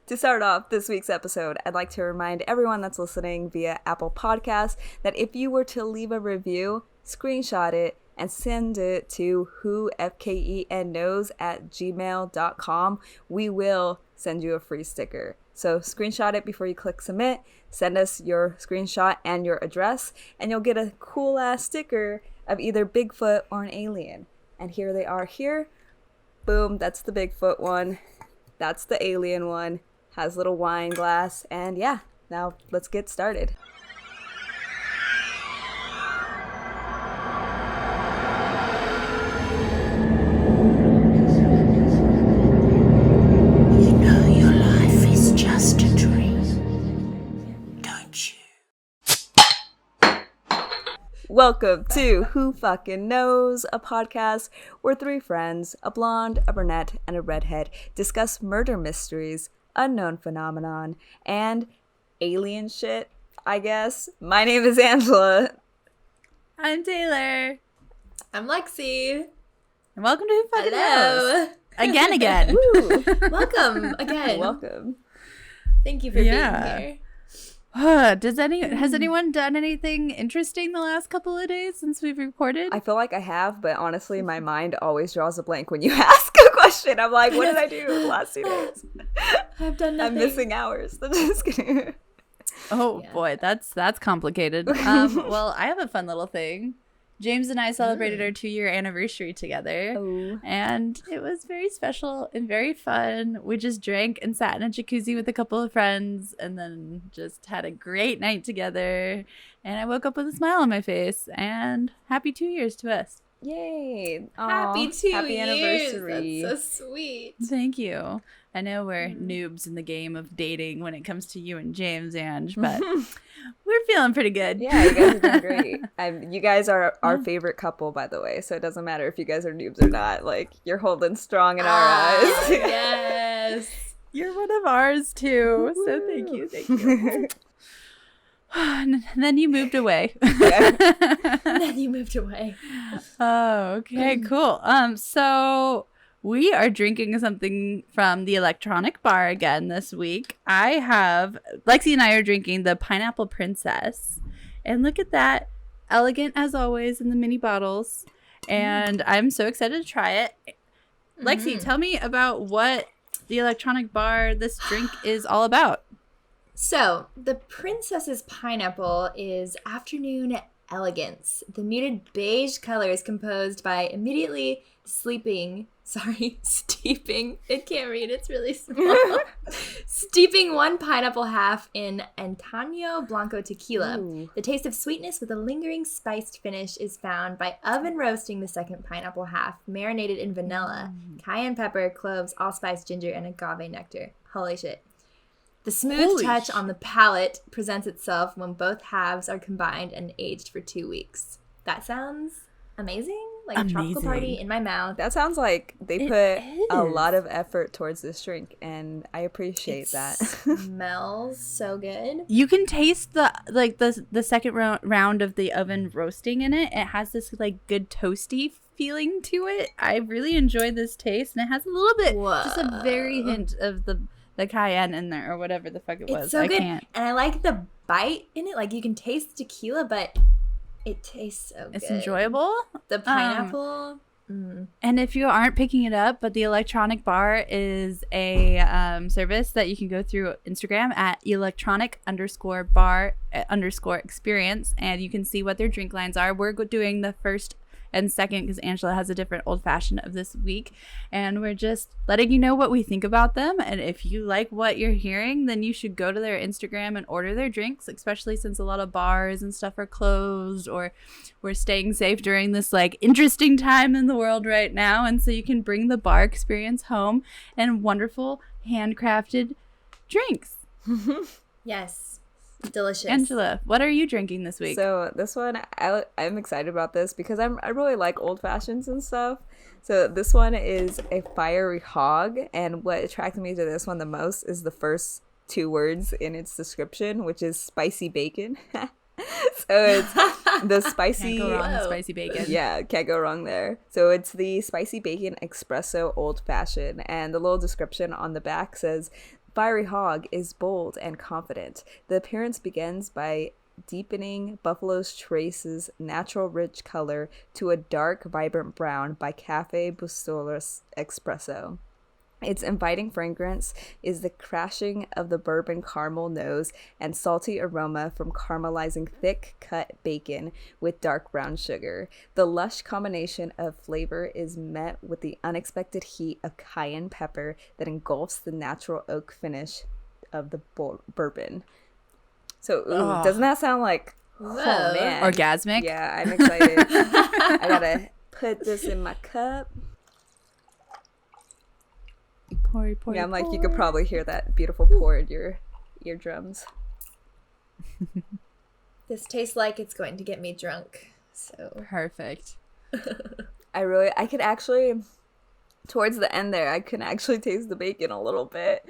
To start off this week's episode, I'd like to remind everyone that's listening via Apple Podcasts that if you were to leave a review, screenshot it, and send it to whofkenknows@gmail.com, we will send you a free sticker. So screenshot it before you click submit, send us your screenshot and your address, and you'll get a cool ass sticker of either Bigfoot or an alien. And here they are here. Boom, that's the Bigfoot one. That's the alien one. Has a little wine glass. And yeah, now let's get started. Welcome to Who Fucking Knows, a podcast where three friends, a blonde, a brunette, and a redhead, discuss murder mysteries, unknown phenomenon, and alien shit, I guess. My name is Angela. I'm Taylor. I'm Lexy. And welcome to Who Fucking Knows. Again. Woo. Welcome again. Welcome. Thank you for being here. Has anyone done anything interesting the last couple of days since we've recorded? I feel like I have, but honestly, my mind always draws a blank when you ask a question. I'm like, what did I do the last 2 days? I've done nothing. I'm missing hours. I'm just kidding. Oh boy, that's complicated. Well, I have a fun little thing. James and I celebrated our 2-year anniversary together, and it was very special and very fun. We just drank and sat in a jacuzzi with a couple of friends and then just had a great night together. And I woke up with a smile on my face, and happy 2 years to us. Yay. Happy 2 years. Happy anniversary. That's so sweet. Thank you. I know we're noobs in the game of dating when it comes to you and James, Ange, but we're feeling pretty good. Yeah, you guys are doing great. You guys are our favorite couple, by the way, so it doesn't matter if you guys are noobs or not. Like, you're holding strong in our eyes. Yes. You're one of ours, too. Woo-hoo. So thank you. And then you moved away. Oh, okay, cool. So we are drinking something from the electronic bar again this week. Lexi and I are drinking the Pineapple Princess. And look at that. Elegant as always in the mini bottles. And I'm so excited to try it. Lexi, tell me about what the electronic bar, this drink is all about. So, the Princess's Pineapple is afternoon elegance. The muted beige color is composed by immediately steeping, it can't read, it's really small. Steeping one pineapple half in Antonio Blanco tequila. Ooh. The taste of sweetness with a lingering spiced finish is found by oven roasting the second pineapple half, marinated in vanilla, cayenne pepper, cloves, allspice, ginger, and agave nectar. Holy shit. The smooth touch on the palate presents itself when both halves are combined and aged for 2 weeks. That sounds amazing. Like a tropical party in my mouth. That sounds like they put a lot of effort towards this drink, and I appreciate that. Smells so good. You can taste the second round of the oven roasting in it. It has this like good toasty feeling to it. I really enjoyed this taste, and it has a little bit, just a very hint of the cayenne in there or whatever the fuck it was. It's so good. And I like the bite in it. Like you can taste tequila, but it tastes so good. It's enjoyable. The pineapple. And if you aren't picking it up, but the electronic bar is a service that you can go through Instagram at electronic_bar_experience, and you can see what their drink lines are. We're doing the first and second because Angela has a different old fashioned of this week, and we're just letting you know what we think about them. And if you like what you're hearing, then you should go to their Instagram and order their drinks, especially since a lot of bars and stuff are closed, or we're staying safe during this like interesting time in the world right now. And so you can bring the bar experience home and wonderful handcrafted drinks. Yes. Delicious. Angela, what are you drinking this week? So this one, I'm excited about this because I really like old fashions and stuff. So this one is a fiery hog, and what attracted me to this one the most is the first 2 words in its description, which is spicy bacon. So it's the spicy. Can't go wrong with spicy bacon. Yeah, can't go wrong there. So it's the spicy bacon espresso old fashioned, and the little description on the back says, fiery hog is bold and confident. The appearance begins by deepening buffalo's trace's natural rich color to a dark, vibrant brown by Cafe Bustora's espresso. Its inviting fragrance is the crashing of the bourbon caramel nose and salty aroma from caramelizing thick-cut bacon with dark brown sugar. The lush combination of flavor is met with the unexpected heat of cayenne pepper that engulfs the natural oak finish of the bourbon. So, doesn't that sound like, oh man. Orgasmic? Yeah, I'm excited. I gotta put this in my cup. Pour. Yeah, I'm like, you could probably hear that beautiful pour in your eardrums. This tastes like it's going to get me drunk. So Perfect. I could actually, towards the end there, I can actually taste the bacon a little bit.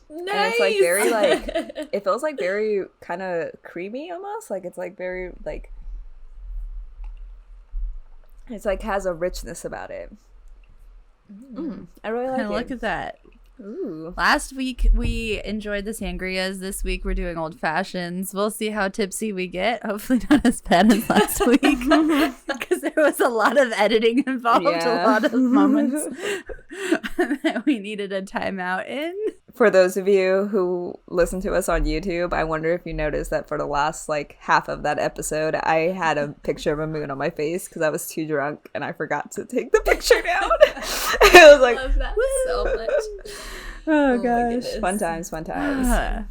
nice. And it's like very like, it feels like very kind of creamy almost. Like it's like very like, it's like has a richness about it. I really like it. Look at that. Ooh. Last week we enjoyed the sangrias. This week we're doing old fashions. We'll see how tipsy we get. Hopefully not as bad as last week, because there was a lot of editing involved. Yeah. A lot of moments that we needed a timeout in. For those of you who listen to us on YouTube, I wonder if you noticed that for the last like half of that episode, I had a picture of a moon on my face because I was too drunk and I forgot to take the picture down. It was like, I love that so much. oh my gosh, goodness. fun times.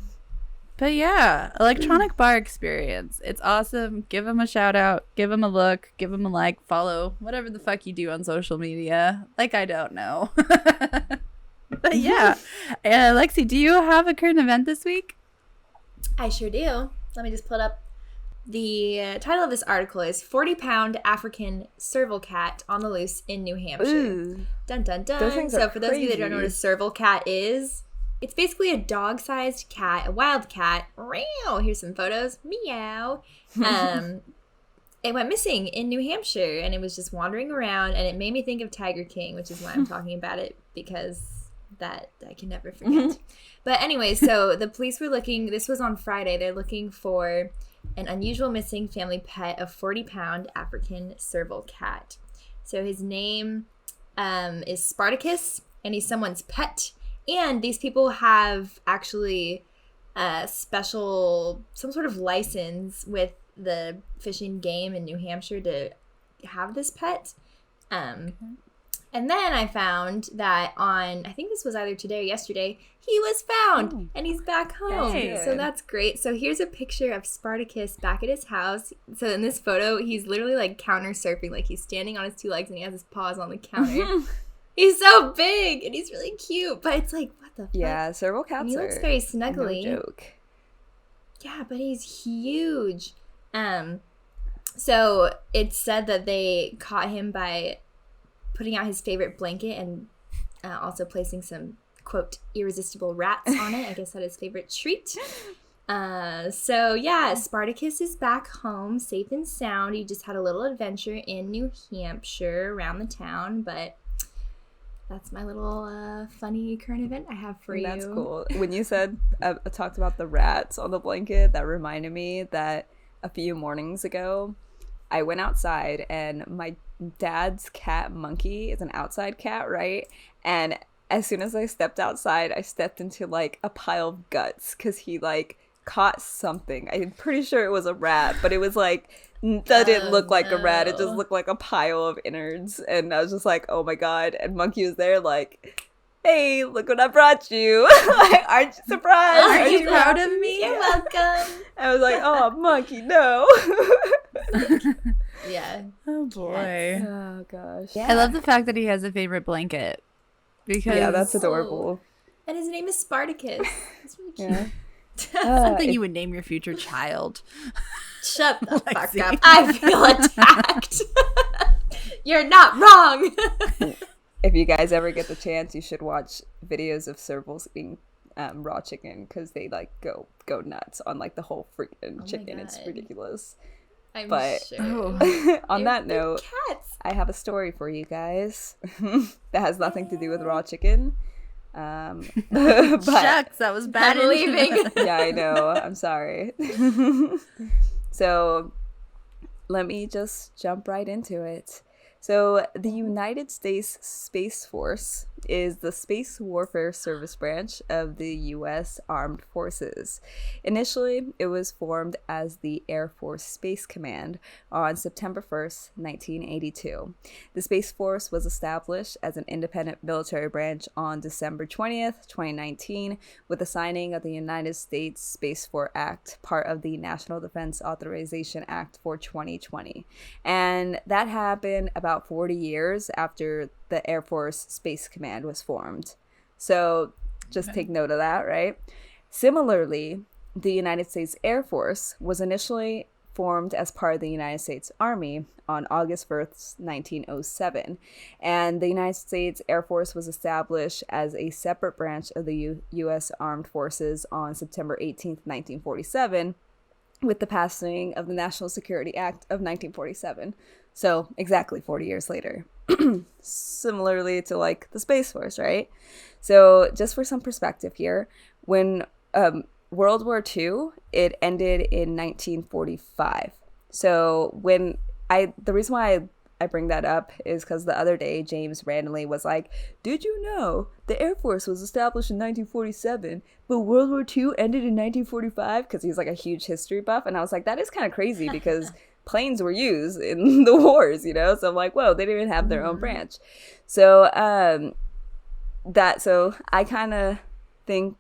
But yeah, electronic bar experience. It's awesome. Give them a shout out. Give them a look. Give them a like. Follow. Whatever the fuck you do on social media. Like, I don't know. But yeah. Lexi, do you have a current event this week? I sure do. Let me just pull it up. The title of this article is 40-pound African serval cat on the loose in New Hampshire. Ooh. Dun, dun, Those dun. things So are for those of you that don't know what a crazy. serval cat is, it's basically a dog-sized cat, a wild cat. Meow. Here's some photos. Meow. It went missing in New Hampshire, and it was just wandering around, and it made me think of Tiger King, which is why I'm talking about it, because that I can never forget. But anyway, so the police were looking, this was on Friday, they're looking for an unusual missing family pet, a 40-pound African serval cat. So his name is Spartacus, and he's someone's pet. And these people have actually some sort of license with the Fish and Game in New Hampshire to have this pet. And then I found that on, I think this was either today or yesterday, he was found and he's back home. That's So good. that's great. So here's a picture of Spartacus back at his house. So in this photo, he's literally like counter surfing, like he's standing on his two legs and he has his paws on the counter. He's so big and he's really cute, but it's like, what the fuck? Yeah, serval cats He are looks very snuggly. no joke. Yeah, but he's huge. So it's said that they caught him by putting out his favorite blanket and also placing some, quote, irresistible rats on it. I guess that is his favorite treat. So yeah, Spartacus is back home, safe and sound. He just had a little adventure in New Hampshire around the town, but that's my little funny current event I have for you. That's cool. When you said, talked about the rats on the blanket, that reminded me that a few mornings ago, I went outside and my dad's cat Monkey is an outside cat, right? And as soon as I stepped outside, I stepped into like a pile of guts because he like caught something. I'm pretty sure it was a rat, but it was like, that didn't look like a rat. It just looked like a pile of innards. And I was just like, oh my God. And Monkey was there like, hey, look what I brought you. Like, aren't you surprised? Are you proud of me? You're welcome. I was like, oh, Monkey, no. Yeah. Oh boy. Oh gosh. I love the fact that he has a favorite blanket. Because Yeah, that's adorable. And his name is Spartacus. That's really cute. Yeah. something you would name your future child. Shut the fuck Lexi. up. I feel attacked. You're not wrong. If you guys ever get the chance, you should watch videos of servals eating raw chicken because they like go nuts on like the whole freaking chicken. It's God. ridiculous. I'm But- sure. On that They're note, cats. I have a story for you guys that has nothing to do with raw chicken, But Shucks, that was bad. I'm leaving. yeah, I know. I'm sorry. So let me just jump right into it. So the United States Space Force is the space warfare service branch of the U.S. Armed Forces. Initially, it was formed as the Air Force Space Command on September 1st, 1982. The Space Force was established as an independent military branch on December 20th, 2019, with the signing of the United States Space Force Act, part of the National Defense Authorization Act for 2020. And that happened about 40 years after the Air Force Space Command was formed. So just take note of that, right? Similarly, the United States Air Force was initially formed as part of the United States Army on August 1st, 1907. And the United States Air Force was established as a separate branch of the U.S. Armed Forces on September 18th, 1947, with the passing of the National Security Act of 1947. So exactly 40 years later. Similarly to like the Space Force, right? So just for some perspective here, when World War II, it ended in 1945. So the reason why I bring that up is because the other day James randomly was like, did you know the Air Force was established in 1947, but World War II ended in 1945? Because he's like a huge history buff. And I was like, that is kind of crazy because planes were used in the wars, you know? So I'm like, whoa, they didn't even have their own branch. So so I kind of think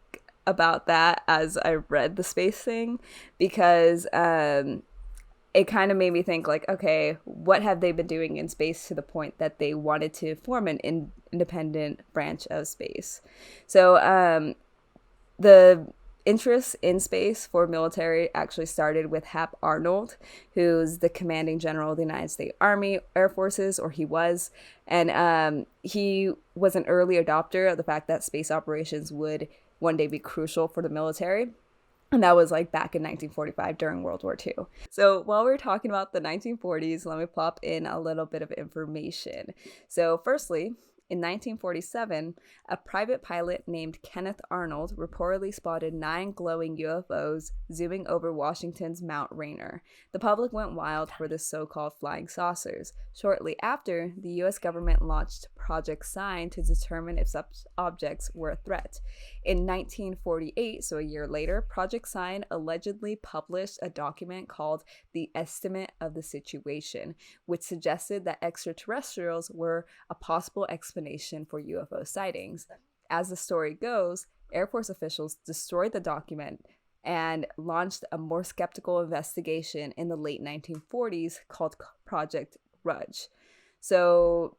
about that as I read the space thing, because it kind of made me think like, okay, what have they been doing in space to the point that they wanted to form an independent branch of space? So the interest in space for military actually started with Hap Arnold, who's the commanding general of the United States Army Air Forces, or he was. And he was an early adopter of the fact that space operations would one day be crucial for the military. And that was like back in 1945 during World War II. So while we're talking about the 1940s, let me plop in a little bit of information. So firstly, in 1947, a private pilot named Kenneth Arnold reportedly spotted 9 glowing UFOs zooming over Washington's Mount Rainier. The public went wild for the so-called flying saucers. Shortly after, the U.S. government launched Project Sign to determine if such objects were a threat. In 1948, so a year later, Project Sign allegedly published a document called The Estimate of the Situation, which suggested that extraterrestrials were a possible explanation for UFO sightings. As the story goes, Air Force officials destroyed the document and launched a more skeptical investigation in the late 1940s called Project Rudge. So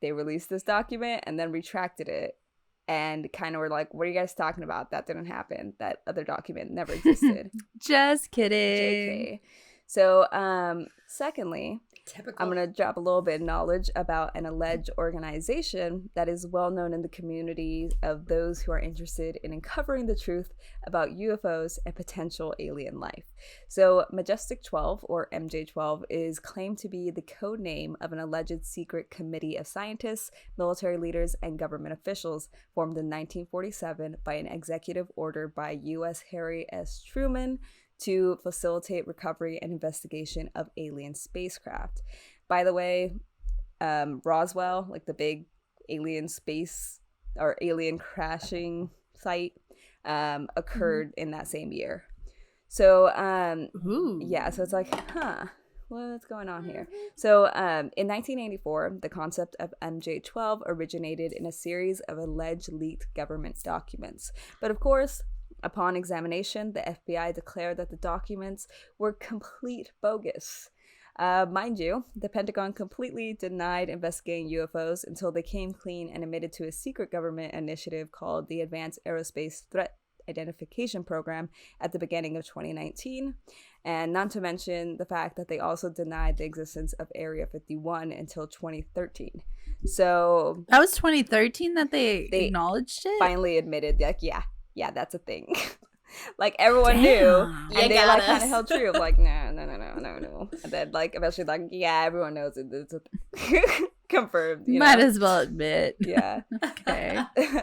they released this document and then retracted it and kind of were like, what are you guys talking about? That didn't happen. That other document never existed. Just kidding. JK. So, secondly, Typical. I'm going to drop a little bit of knowledge about an alleged organization that is well known in the community of those who are interested in uncovering the truth about UFOs and potential alien life. So Majestic 12, or MJ-12, is claimed to be the code name of an alleged secret committee of scientists, military leaders, and government officials formed in 1947 by an executive order by U.S. Harry S. Truman to facilitate recovery and investigation of alien spacecraft. By the way, Roswell, like the big alien space or alien crashing site, occurred in that same year. So, yeah, so it's like, what's going on here? So, in 1984, the concept of MJ-12 originated in a series of alleged leaked government documents. But of course, upon examination, the FBI declared that the documents were complete bogus. Mind you, the Pentagon completely denied investigating UFOs until they came clean and admitted to a secret government initiative called the Advanced Aerospace Threat Identification Program at the beginning of 2019, and not to mention the fact that they also denied the existence of Area 51 until 2013. So that was 2013 that they acknowledged it? Finally admitted, like, yeah, that's a thing. Like, everyone knew, and they like kind of held true of like, no. And then like eventually like, yeah, everyone knows it. confirmed. Might as well admit. Yeah. Okay.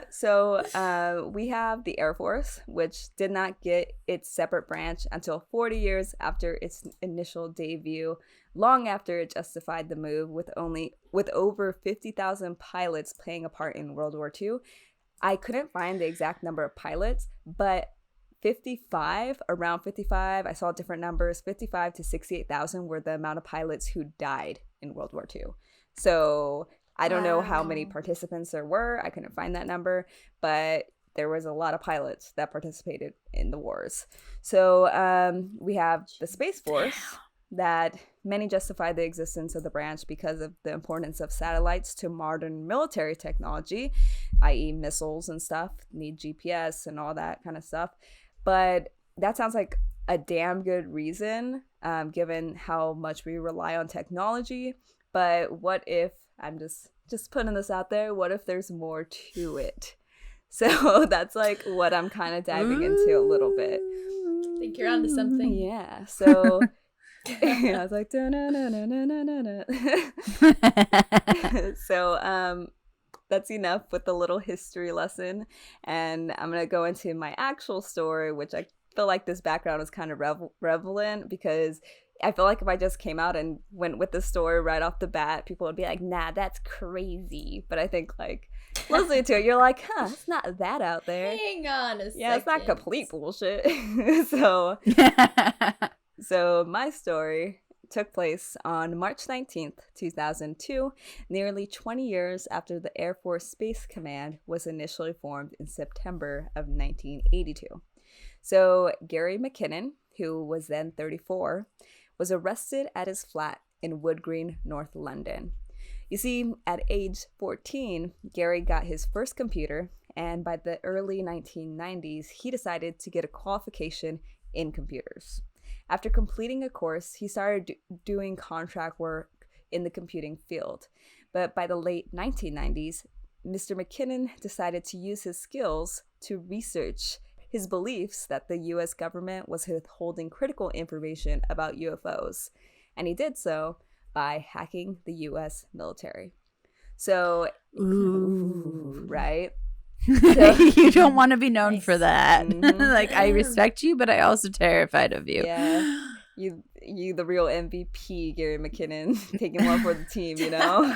So we have the Air Force, which did not get its separate branch until 40 years after its initial debut, long after it justified the move, with over 50,000 pilots playing a part in World War II. I couldn't find the exact number of pilots, but around 55, I saw different numbers, 55 to 68,000 were the amount of pilots who died in World War II. So I don't know how many participants there were. I couldn't find that number, but there was a lot of pilots that participated in the wars. So we have the Space Force, that many justify the existence of the branch because of the importance of satellites to modern military technology, i.e. missiles and stuff, need GPS and all that kind of stuff. But that sounds like a damn good reason, given how much we rely on technology. But what if, I'm just putting this out there, what if there's more to it? So that's like what I'm kind of diving into a little bit. I think you're onto something. Yeah, so I was like, so that's enough with the little history lesson, and I'm gonna go into my actual story, which I feel like this background is kind of relevant because I feel like if I just came out and went with the story right off the bat, people would be like, nah, that's crazy. But I think like listening to it, you're like, huh, it's not that out there. Hang on a second. Yeah, it's not complete bullshit. So my story took place on March 19th, 2002, nearly 20 years after the Air Force Space Command was initially formed in September of 1982. So Gary McKinnon, who was then 34, was arrested at his flat in Wood Green, North London. You see, at age 14, Gary got his first computer, and by the early 1990s, he decided to get a qualification in computers. After completing a course, he started doing contract work in the computing field. But by the late 1990s, Mr. McKinnon decided to use his skills to research his beliefs that the U.S. government was withholding critical information about UFOs. And he did so by hacking the U.S. military. So, right? So, you don't want to be known for that. Mm-hmm. Like, I respect you, but I also terrified of you. Yeah. You the real MVP, Gary McKinnon, taking one for the team, you know?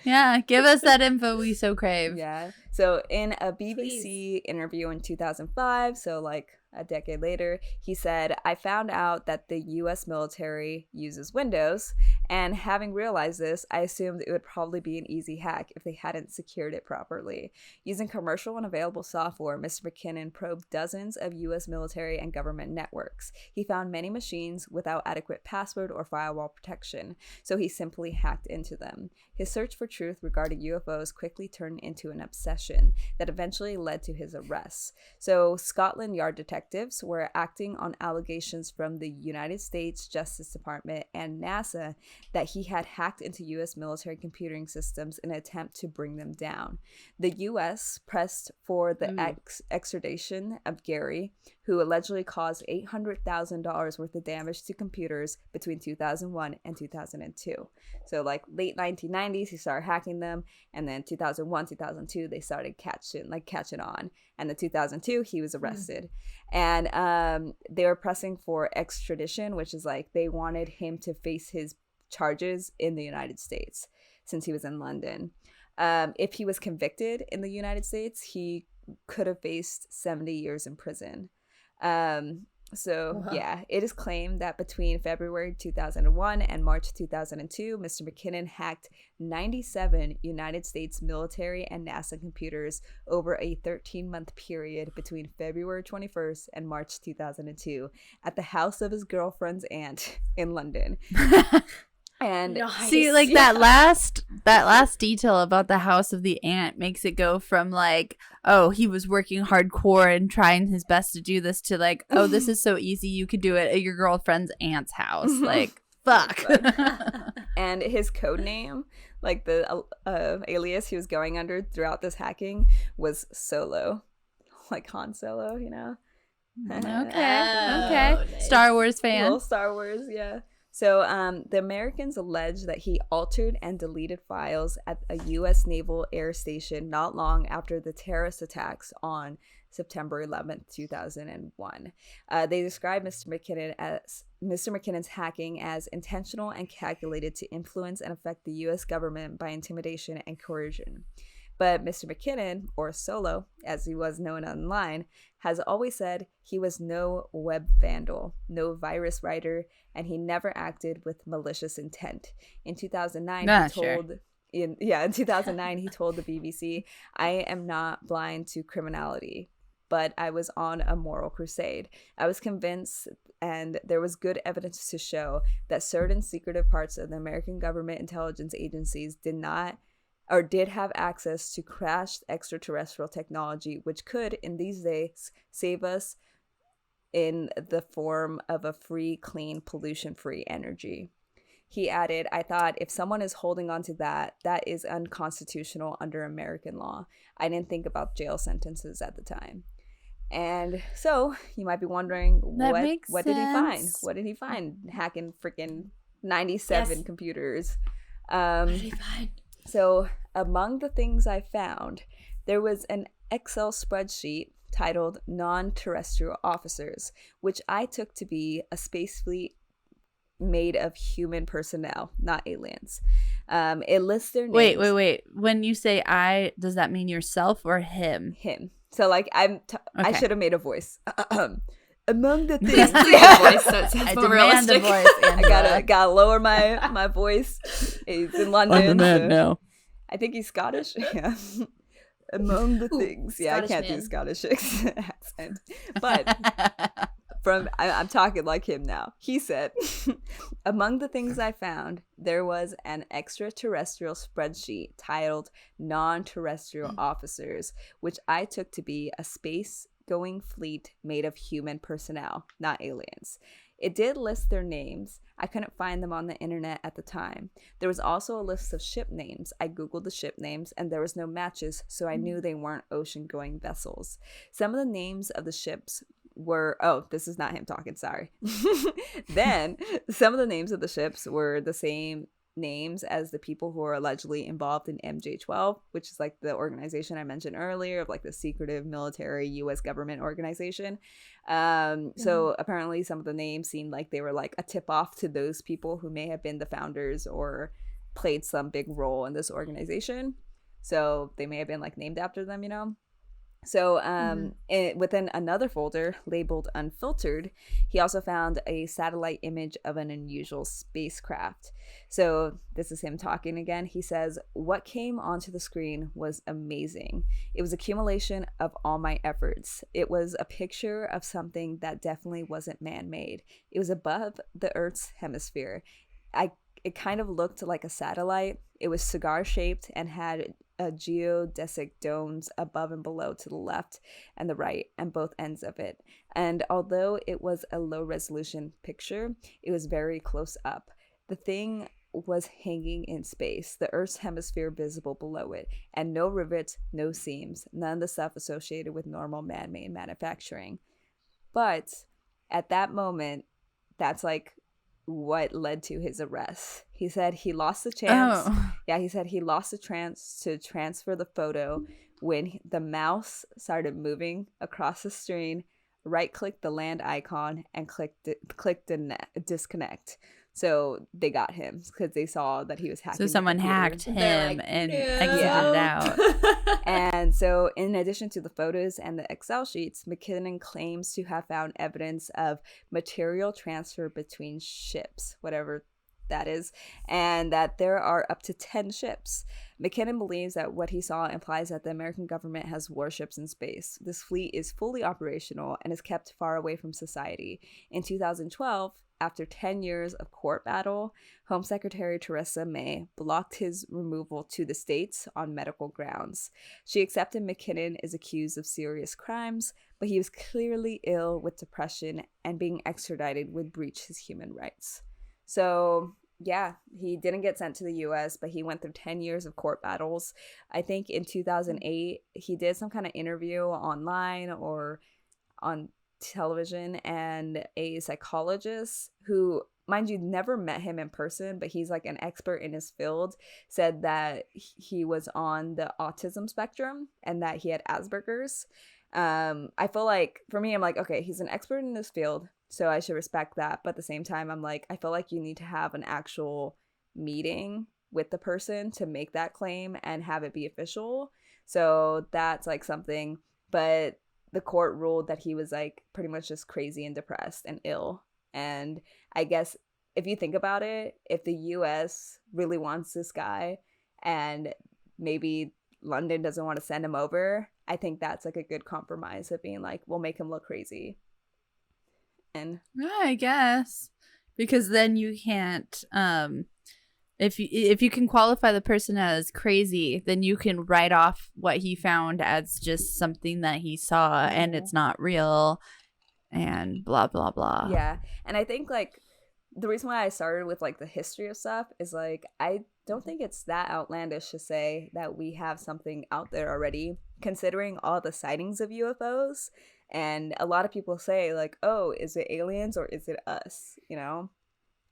Yeah, give us that info we so crave. Yeah. So in a BBC interview in 2005, so like a decade later, he said, I found out that the U.S. military uses Windows, and having realized this, I assumed it would probably be an easy hack if they hadn't secured it properly. Using commercial and available software, Mr. McKinnon probed dozens of U.S. military and government networks. He found many machines without adequate password or firewall protection, so he simply hacked into them. His search for truth regarding UFOs quickly turned into an obsession that eventually led to his arrest. So Scotland Yard detectives were acting on allegations from the United States Justice Department and NASA that he had hacked into U.S. military computing systems in an attempt to bring them down. The U.S. pressed for the extradition of Gary, who allegedly caused $800,000 worth of damage to computers between 2001 and 2002. So like late 1990s, he started hacking them, and then 2001, 2002, they started catching on. And in 2002, he was arrested. And they were pressing for extradition, which is like they wanted him to face his charges in the United States since he was in London. If he was convicted in the United States, he could have faced 70 years in prison. Yeah, it is claimed that between February 2001 and March 2002, Mr. McKinnon hacked 97 United States military and NASA computers over a 13-month period between February 21st and March 2002 at the house of his girlfriend's aunt in London. And see, like that last detail about the house of the aunt makes it go from like, oh, he was working hardcore and trying his best to do this, to like, oh, this is so easy, you could do it at your girlfriend's aunt's house. Like, fuck. And his code name, like the alias he was going under throughout this hacking, was Solo, like Han Solo, you know. Okay. Nice. Star Wars fan. Little Star Wars, yeah. So the Americans allege that he altered and deleted files at a U.S. Naval Air Station not long after the terrorist attacks on September 11th, 2001. They describe Mr. McKinnon's hacking as intentional and calculated to influence and affect the U.S. government by intimidation and coercion. But Mr. McKinnon, or Solo, as he was known online, has always said he was no web vandal, no virus writer, and he never acted with malicious intent. In 2009, in 2009, he told the BBC, "I am not blind to criminality, but I was on a moral crusade. I was convinced, and there was good evidence to show, that certain secretive parts of the American government intelligence agencies did have access to crashed extraterrestrial technology, which could, in these days, save us in the form of a free, clean, pollution-free energy." He added, "I thought if someone is holding on to that, that is unconstitutional under American law. I didn't think about jail sentences at the time." And so you might be wondering, what did he find? What did he find hacking freaking 97 computers? What did he find? So among the things I found, there was an Excel spreadsheet titled Non-Terrestrial Officers, which I took to be a space fleet made of human personnel, not aliens. It lists their names. Wait. When you say I, does that mean yourself or him? Him. So like I should have made a voice. Among the things, voice that sounds I more demand realistic. a voice. I gotta lower my voice. He's in London. I'm the man now. I think he's Scottish. Yeah. Among the things, I Scottish can't man. do Scottish accent, but I'm talking like him now. He said, "Among the things I found, there was an extraterrestrial spreadsheet titled Non-Terrestrial Officers, which I took to be a space-going fleet made of human personnel, not aliens. It did list their names. I couldn't find them on the internet at the time. There was also a list of ship names. I googled the ship names, and there was no matches, so I knew they weren't ocean-going vessels. Some of the names of the ships were..." Oh, this is not him talking, sorry. Then, some of the names of the ships were the same names as the people who are allegedly involved in MJ-12, which is like the organization I mentioned earlier, of like the secretive military U.S. government organization. So apparently some of the names seemed like they were like a tip-off to those people who may have been the founders or played some big role in this organization. So they may have been like named after them, you know? So within another folder labeled Unfiltered, he also found a satellite image of an unusual spacecraft. So this is him talking again. He says, "What came onto the screen was amazing. It was accumulation of all my efforts. It was a picture of something that definitely wasn't man-made. It was above the Earth's hemisphere. It kind of looked like a satellite. It was cigar-shaped and had geodesic domes above and below to the left and the right and both ends of it. And although it was a low-resolution picture, it was very close up. The thing was hanging in space, the Earth's hemisphere visible below it, and no rivets, no seams, none of the stuff associated with normal man-made manufacturing." But at that moment, that's like what led to his arrest. He said he lost the chance. He said he lost the chance to transfer the photo when the mouse started moving across the screen, right-clicked the land icon, and clicked disconnect. So they got him because they saw that he was hacking. So someone hacked him and exited out. And so in addition to the photos and the Excel sheets, McKinnon claims to have found evidence of material transfer between ships, whatever that is, and that there are up to 10 ships. McKinnon believes that what he saw implies that the American government has warships in space. This fleet is fully operational and is kept far away from society. In 2012, after 10 years of court battle, Home Secretary Theresa May blocked his removal to the States on medical grounds. She accepted McKinnon is accused of serious crimes, but he was clearly ill with depression, and being extradited would breach his human rights. So, yeah, he didn't get sent to the U.S., but he went through 10 years of court battles. I think in 2008, he did some kind of interview online or on television, and a psychologist who mind you, never met him in person, but he's like an expert in his field, said that he was on the autism spectrum and that he had Asperger's. I feel like, for me, I'm like, okay, he's an expert in this field, so I should respect that. But at the same time, I'm like, I feel like you need to have an actual meeting with the person to make that claim and have it be official. So that's like something. But the court ruled that he was like pretty much just crazy and depressed and ill. And I guess if you think about it, if the US really wants this guy and maybe London doesn't want to send him over, I think that's like a good compromise of being like, we'll make him look crazy. And yeah, I guess, because then you can't if you can qualify the person as crazy, then you can write off what he found as just something that he saw and it's not real and blah blah blah. Yeah. And I think like the reason why I started with like the history of stuff is like I don't think it's that outlandish to say that we have something out there already, considering all the sightings of UFOs. And a lot of people say like, oh, is it aliens or is it us, you know?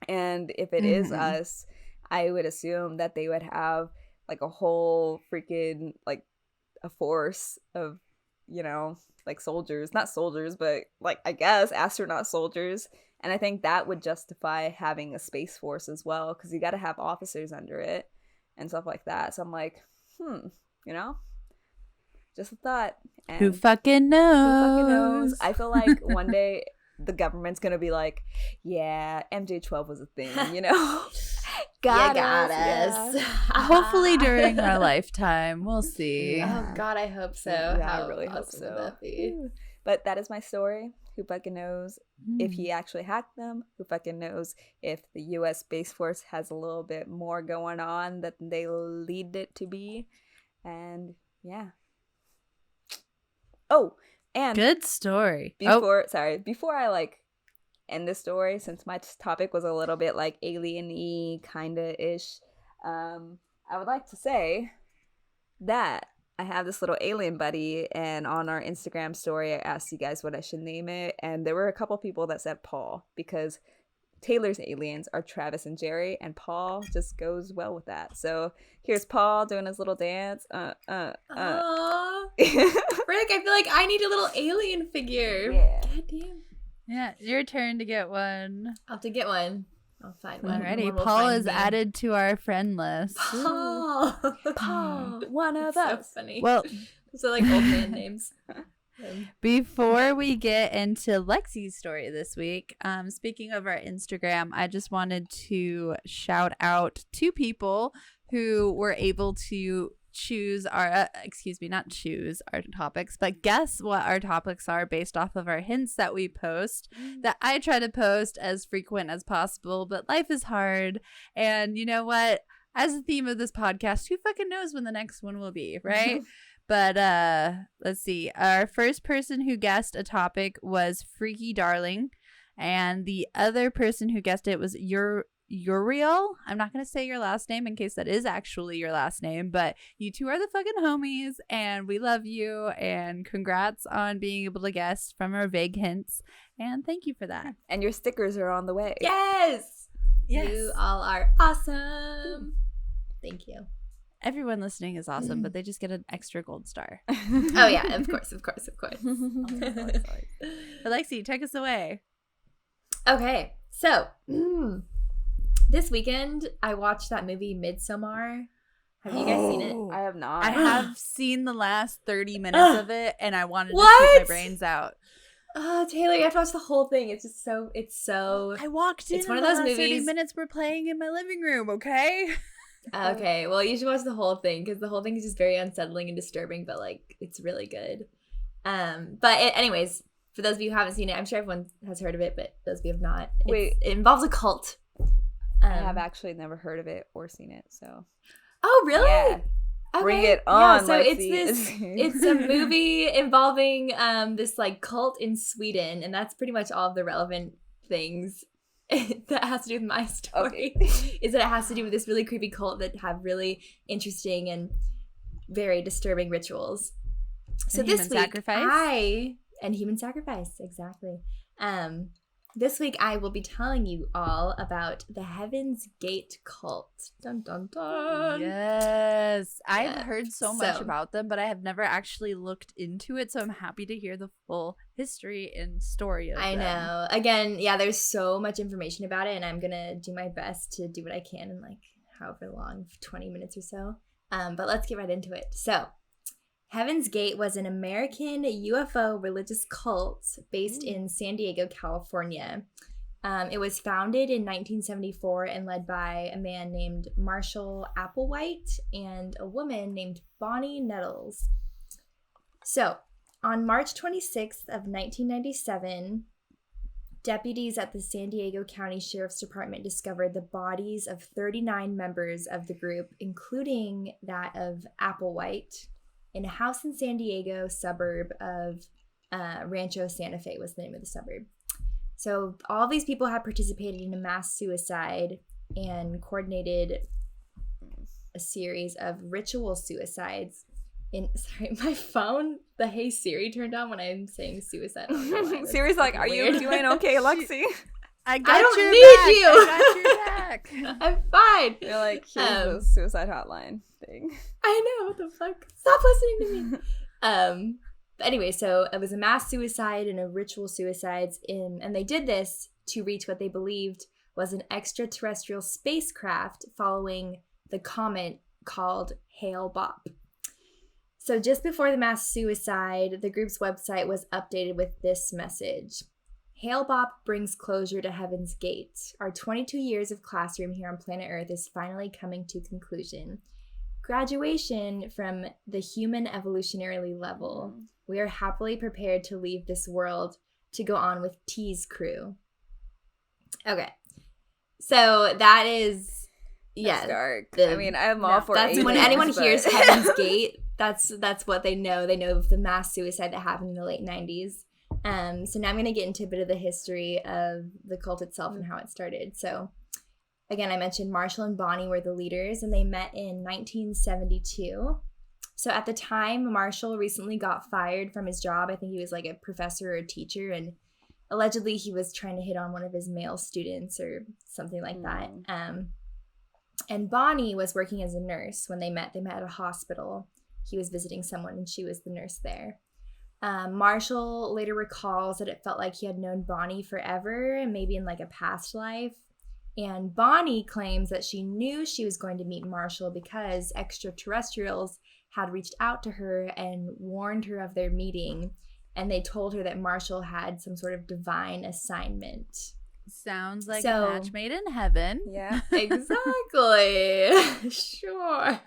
And if it is us, I would assume that they would have like a whole freaking like a force of, you know, like soldiers, not soldiers, but like I guess astronaut soldiers. And I think that would justify having a space force as well, because you got to have officers under it and stuff like that. So I'm like, you know, just a thought. And Who fucking knows? who fucking knows? I feel like one day the government's gonna be like, yeah, MJ12 was a thing, you know. got us. Yeah. Hopefully during our lifetime, we'll see. Yeah. Oh God, I hope so. Yeah, How I really hope awesome so. would that be? But that is my story. Who fucking knows if he actually hacked them? Who fucking knows if the U.S. Space Force has a little bit more going on than they lead it to be? And yeah. Oh, and Good story. before I like end the story, since my topic was a little bit like alien-y kinda ish, I would like to say that I have this little alien buddy, and on our Instagram story I asked you guys what I should name it, and there were a couple people that said Paul, because Taylor's aliens are Travis and Jerry, and Paul just goes well with that. So here's Paul doing his little dance. Aww. Rick, I feel like I need a little alien figure. Yeah. God damn. Yeah, your turn to get one. I'll have to get one. I'll find one. Alrighty, One will Paul find is me. added to our friend list. Paul. Paul, one of So us. funny. Well, So like old man names. before we get into Lexi's story this week, speaking of our Instagram, I just wanted to shout out two people who were able to choose our not choose our topics, but guess what our topics are based off of our hints that we post, that I try to post as frequent as possible, but life is hard. And you know what, as the theme of this podcast, who fucking knows when the next one will be, right? But let's see, our first person who guessed a topic was Freaky Darling, and the other person who guessed it was Uriel. I'm not going to say your last name in case that is actually your last name, but you two are the fucking homies and we love you, and congrats on being able to guess from our vague hints, and thank you for that. And your stickers are on the way. Yes. Yes. You all are awesome. Thank you. Everyone listening is awesome, but they just get an extra gold star. Oh yeah, of course. Alexi, take us away. Okay, so this weekend I watched that movie Midsommar. Have you guys seen it? I have not. I have seen the last 30 minutes of it, and I wanted to What? shoot my brains out. Oh, Taylor, you have to watch the whole thing. It's just so. I walked in. It's one and of the those last 30 movies- minutes were playing in my living room. Okay. Okay, well, you should watch the whole thing because the whole thing is just very unsettling and disturbing, but like it's really good. Anyways, for those of you who haven't seen it, I'm sure everyone has heard of it, but those of you who have not, Wait. it involves a cult. I have actually never heard of it or seen it, so. Oh, really? Yeah. Okay. Bring it on, Yeah, so Lexi. it's a movie involving this like cult in Sweden, and that's pretty much all of the relevant things that has to do with my story. Okay. Is that it has to do with this really creepy cult that have really interesting and very disturbing rituals. So And this human week sacrifice? and human sacrifice, exactly. this week I will be telling you all about the Heaven's Gate cult. Dun dun dun. Yes. I've Yeah. heard so much So- about them, but I have never actually looked into it, so I'm happy to hear the full history and story of I them. know. Again, yeah, there's so much information about it, and I'm gonna do my best to do what I can in like however long, 20 minutes or so. But let's get right into it. So, Heaven's Gate was an American UFO religious cult based in San Diego, California. It was founded in 1974 and led by a man named Marshall Applewhite and a woman named Bonnie Nettles. So, on March 26th of 1997, deputies at the San Diego County Sheriff's Department discovered the bodies of 39 members of the group, including that of Applewhite, in a house in San Diego suburb of Rancho Santa Fe was the name of the suburb. So all these people had participated in a mass suicide and coordinated a series of ritual suicides. Sorry, my phone, the Hey Siri turned on when I'm saying suicide. I don't know why. That's Siri's like, fucking are weird. you doing okay, Lexi? I got don't your need back. you. I got your back. I'm fine. You're like, here's the suicide hotline thing. I know, what the fuck? Stop listening to me. But anyway, so it was a mass suicide and a ritual suicides and they did this to reach what they believed was an extraterrestrial spacecraft following the comet called Hale-Bopp. So just before the mass suicide, the group's website was updated with this message. Hale-Bopp brings closure to Heaven's Gate. Our 22 years of classroom here on planet Earth is finally coming to conclusion. Graduation from the human evolutionary level. We are happily prepared to leave this world to go on with T's crew. Okay. So that is, That's dark. the- I mean, I'm all for that's when aliens, anyone but- hears Heaven's Gate, that's what they know. They know of the mass suicide that happened in the late 90s. So now I'm going to get into a bit of the history of the cult itself and how it started. So again, I mentioned Marshall and Bonnie were the leaders, and they met in 1972. So at the time, Marshall recently got fired from his job. I think he was like a professor or a teacher, and allegedly he was trying to hit on one of his male students or something like that. And Bonnie was working as a nurse when they met. They met at a hospital. He was visiting someone, and she was the nurse there. Marshall later recalls that it felt like he had known Bonnie forever, maybe in like a past life. And Bonnie claims that she knew she was going to meet Marshall because extraterrestrials had reached out to her and warned her of their meeting. And they told her that Marshall had some sort of divine assignment. Sounds like So- a match made in heaven. Yeah. Exactly. Sure.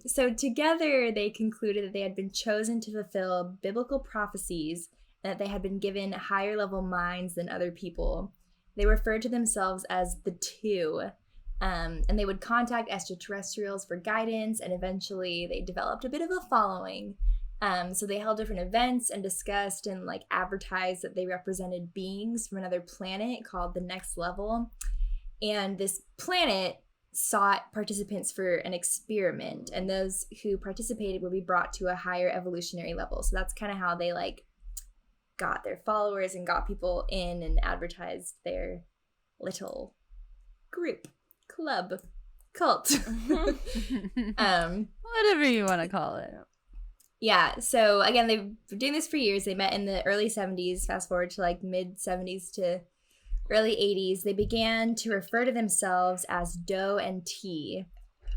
So together they concluded that they had been chosen to fulfill biblical prophecies and that they had been given higher level minds than other people. They referred to themselves as the Two, and they would contact extraterrestrials for guidance, and eventually they developed a bit of a following. So they held different events and discussed and like advertised that they represented beings from another planet called the Next Level. And this planet sought participants for an experiment, and those who participated would be brought to a higher evolutionary level. So that's kind of how they like got their followers and got people in and advertised their little group, club, cult. Whatever you want to call it. Yeah, so again, they've been doing this for years. They met in the early 70s, fast forward to like mid 70s to early 80s. They began to refer to themselves as Doe and T,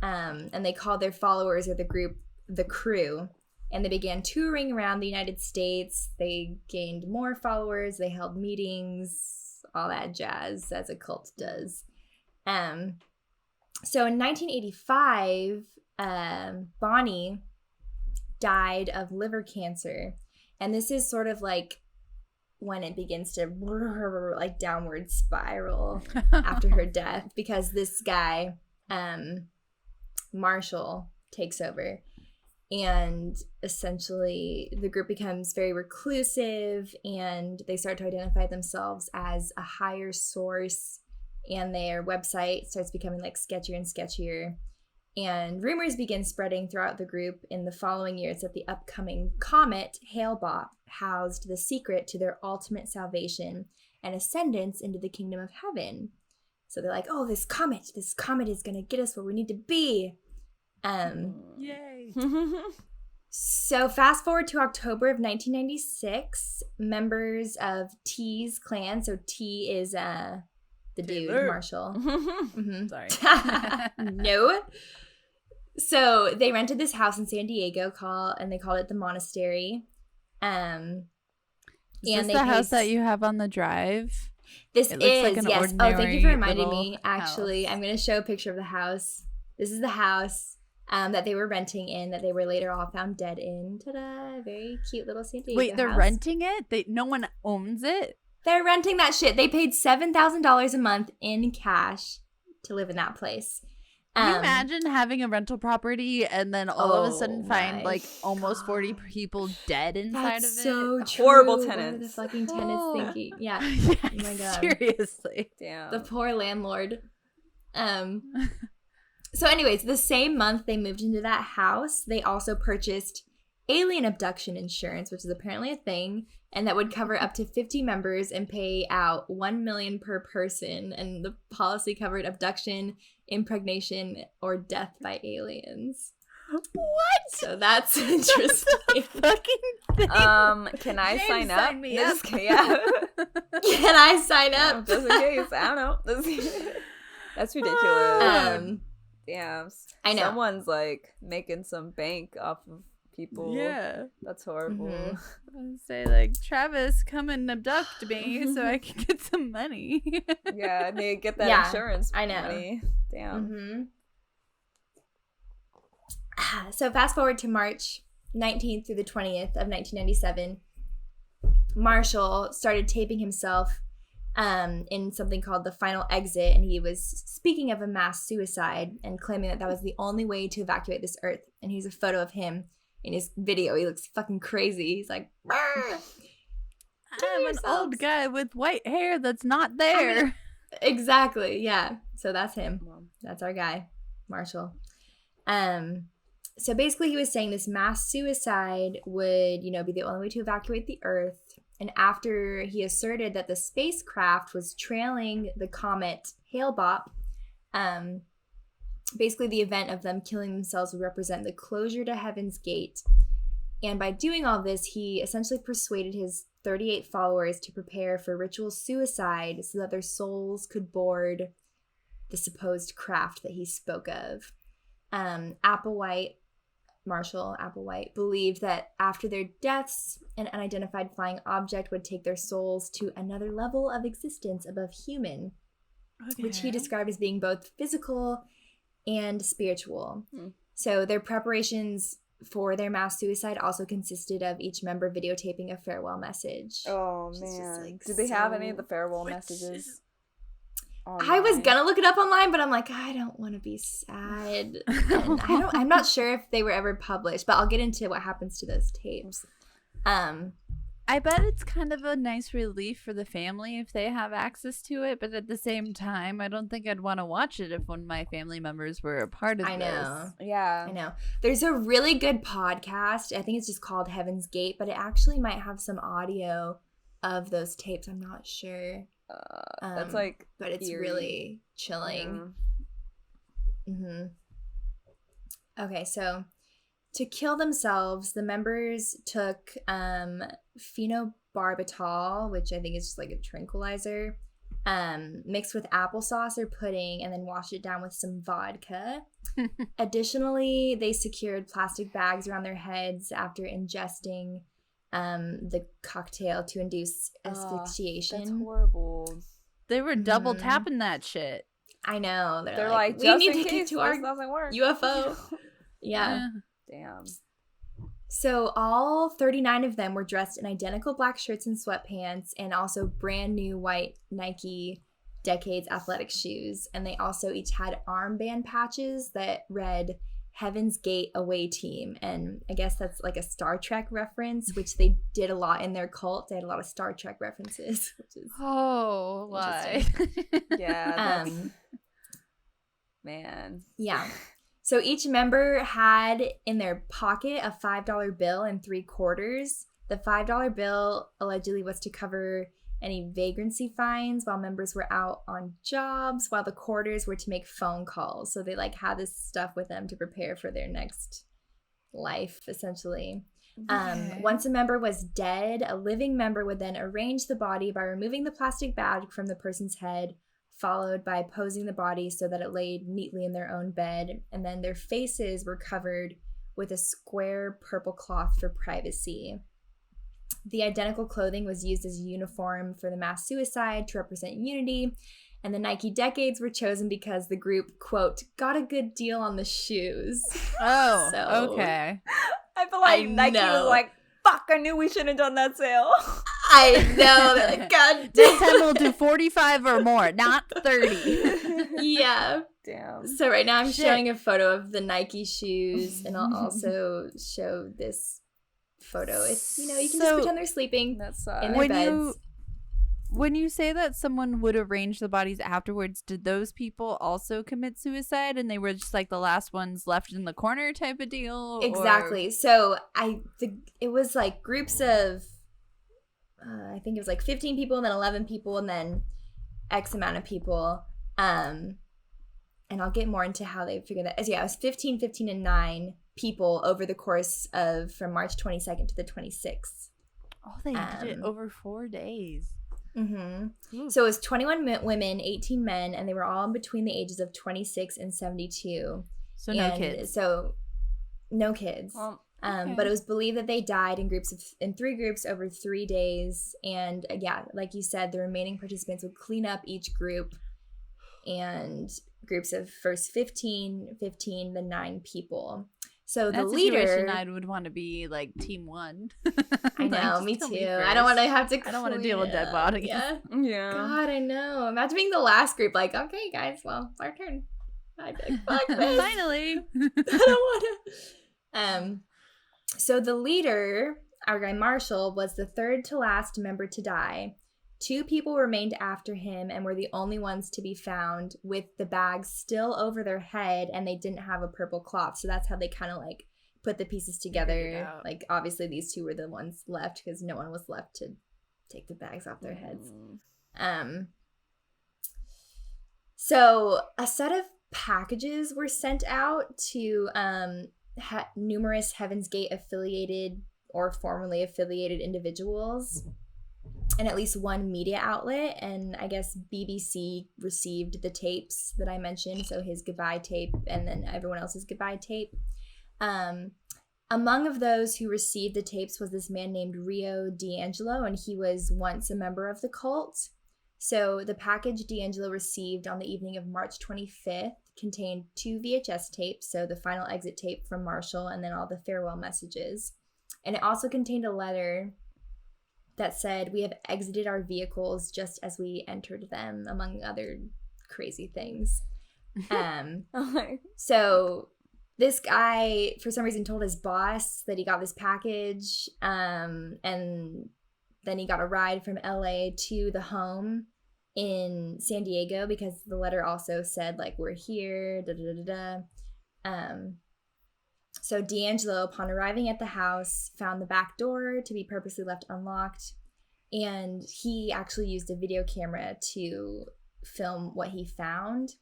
and they called their followers or the group the Crew. And they began touring around the United States. They gained more followers. They held meetings, all that jazz, as a cult does. So in 1985, Bonnie died of liver cancer. And this is sort of like when it begins to like downward spiral after her death, because this guy, Marshall, takes over. And essentially the group becomes very reclusive, and they start to identify themselves as a higher source, and their website starts becoming like sketchier and sketchier. And rumors began spreading throughout the group in the following years that the upcoming comet Hale-Bopp housed the secret to their ultimate salvation and ascendance into the kingdom of heaven. So they're like, oh, this comet is going to get us where we need to be. Yay. So fast forward to October of 1996, members of T's clan, so T is the dude, Marshall. Mm-hmm. Sorry. No. So they rented this house in San Diego and they called it the Monastery. Is this the house that you have on the drive? This It is, looks like an yes. Oh, thank you for reminding ordinary me. Actually, house. I'm going to show a picture of the house. This is the house that they were renting in, that they were later all found dead in. Ta-da! Very cute little San Diego Wait, they're house. renting it? No one owns it? They're renting that shit. They paid $7,000 a month in cash to live in that place. Can you imagine having a rental property and then all of a sudden find my like almost 40 people dead inside That's of it? so true. Horrible What are tenants. the fucking tenants thinking? Yeah. Yes, Oh my God. seriously. Damn. The poor landlord. So anyways, the same month they moved into that house, they also purchased alien abduction insurance, which is apparently a thing, and that would cover up to 50 members and pay out $1 million per person. And the policy covered abduction, impregnation, or death by aliens. What? So that's interesting. Fucking thing. Can I James, sign up? sign me Just up. kidding. Yeah. Can I sign up? Just in case. I don't know. That's ridiculous. Damn. I know. Someone's like making some bank off of people. Yeah. That's horrible. Mhm. I'd say like, Travis, come and abduct me so I can get some money. Yeah, they get that Yeah, insurance I know. money. Damn. So fast forward to March 19th through the 20th of 1997, Marshall started taping himself in something called The Final Exit, and he was speaking of a mass suicide and claiming that was the only way to evacuate this earth. And here's a photo of him in his video. He looks fucking crazy. He's like, I'm an old guy with white hair that's not there. exactly, yeah. So that's him. That's our guy, Marshall. So basically he was saying this mass suicide would, be the only way to evacuate the earth. And after he asserted that the spacecraft was trailing the comet Hale-Bopp, basically the event of them killing themselves would represent the closure to Heaven's Gate. And by doing all this, he essentially persuaded his 38 followers to prepare for ritual suicide so that their souls could board the supposed craft that he spoke of. Marshall Applewhite believed that after their deaths, an unidentified flying object would take their souls to another level of existence above human, which he described as being both physical and spiritual. So their preparations for their mass suicide also consisted of each member videotaping a farewell message. Oh, man. Did they have any of the farewell messages? I was gonna look it up online, but I'm like, I don't want to be sad. And I'm not sure if they were ever published, but I'll get into what happens to those tapes. I bet it's kind of a nice relief for the family if they have access to it, but at the same time, I don't think I'd want to watch it if one of my family members were a part of this. I know. Yeah. I know. There's a really good podcast. I think it's just called Heaven's Gate, but it actually might have some audio of those tapes. I'm not sure. That's like, but it's eerie. really chilling. Yeah. Okay, so to kill themselves, the members took phenobarbital, which I think is just like a tranquilizer, mixed with applesauce or pudding, and then washed it down with some vodka. Additionally, they secured plastic bags around their heads after ingesting the cocktail to induce asphyxiation. That's horrible. They were double tapping that shit. I know. They're like, we just need in to case get to this our doesn't work. UFO. Yeah. Damn. So all 39 of them were dressed in identical black shirts and sweatpants, and also brand new white Nike Decades athletic shoes. And they also each had armband patches that read Heaven's Gate Away Team. And I guess that's like a Star Trek reference, which they did a lot in their cult. They had a lot of Star Trek references, which is why? Yeah. That's, man. Yeah. So each member had in their pocket a $5 bill and 3 quarters. The $5 bill allegedly was to cover any vagrancy fines while members were out on jobs, while the quarters were to make phone calls. So they like had this stuff with them to prepare for their next life, essentially. Okay. Once a member was dead, a living member would then arrange the body by removing the plastic bag from the person's head, followed by posing the body so that it laid neatly in their own bed, and then their faces were covered with a square purple cloth for privacy. The identical clothing was used as a uniform for the mass suicide to represent unity, and the Nike decades were chosen because the group, quote, got a good deal on the shoes. Oh, So- okay. I feel like I Nike was know. like, fuck, I knew we shouldn't have done that sale. I know. They're like, God This damn. time we'll do 45 or more, not 30. Yeah. Damn. So right now I'm Shit. showing a photo of the Nike shoes, and I'll also show this photo. It's, you can just So- pretend they're sleeping That's in their When beds. When you say that someone would arrange the bodies afterwards, did those people also commit suicide and they were just like the last ones left in the corner type of deal? Exactly. So it was like groups of, I think it was like 15 people, and then 11 people, and then X amount of people. And I'll get more into how they figured that. Yeah, it was 15, and 9 people over the course of from March 22nd to the 26th. Oh, they did it over 4 days. Mm-hmm. Ooh. So it was 21 women, 18 men, and they were all between the ages of 26 and 72. So no kids. So no kids. Well, okay. But it was believed that they died in 3 groups over 3 days. And yeah, like you said, the remaining participants would clean up each group, and groups of first 15, then 9 people. So That the situation, leader, I would want to be like team 1. I know, Like, me just too. tell I don't want to first. have to. I don't wanna deal with clean dead up. bodies. Yeah. yeah. God, I know. Imagine being the last group. Like, okay, guys, well, it's our turn. I'd be like, fuck this. Finally. I don't want to. So the leader, our guy Marshall, was the third to last member to die. 2 people remained after him and were the only ones to be found with the bags still over their head, and they didn't have a purple cloth. So that's how they kind of like put the pieces Figured together. it out. Like, obviously these 2 were the ones left because no one was left to take the bags off their heads. So a set of packages were sent out to numerous Heaven's Gate affiliated or formerly affiliated individuals, and at least one media outlet. And I guess BBC received the tapes that I mentioned, so his goodbye tape and then everyone else's goodbye tape. Among of those who received the tapes was this man named Rio D'Angelo, and he was once a member of the cult. So the package D'Angelo received on the evening of March 25th contained 2 VHS tapes, so the final exit tape from Marshall and then all the farewell messages. And it also contained a letter that said, "We have exited our vehicles just as we entered them," among other crazy things. So this guy, for some reason, told his boss that he got this package, and then he got a ride from LA to the home in San Diego because the letter also said, like, we're here, So D'Angelo, upon arriving at the house, found the back door to be purposely left unlocked, and he actually used a video camera to film what he found.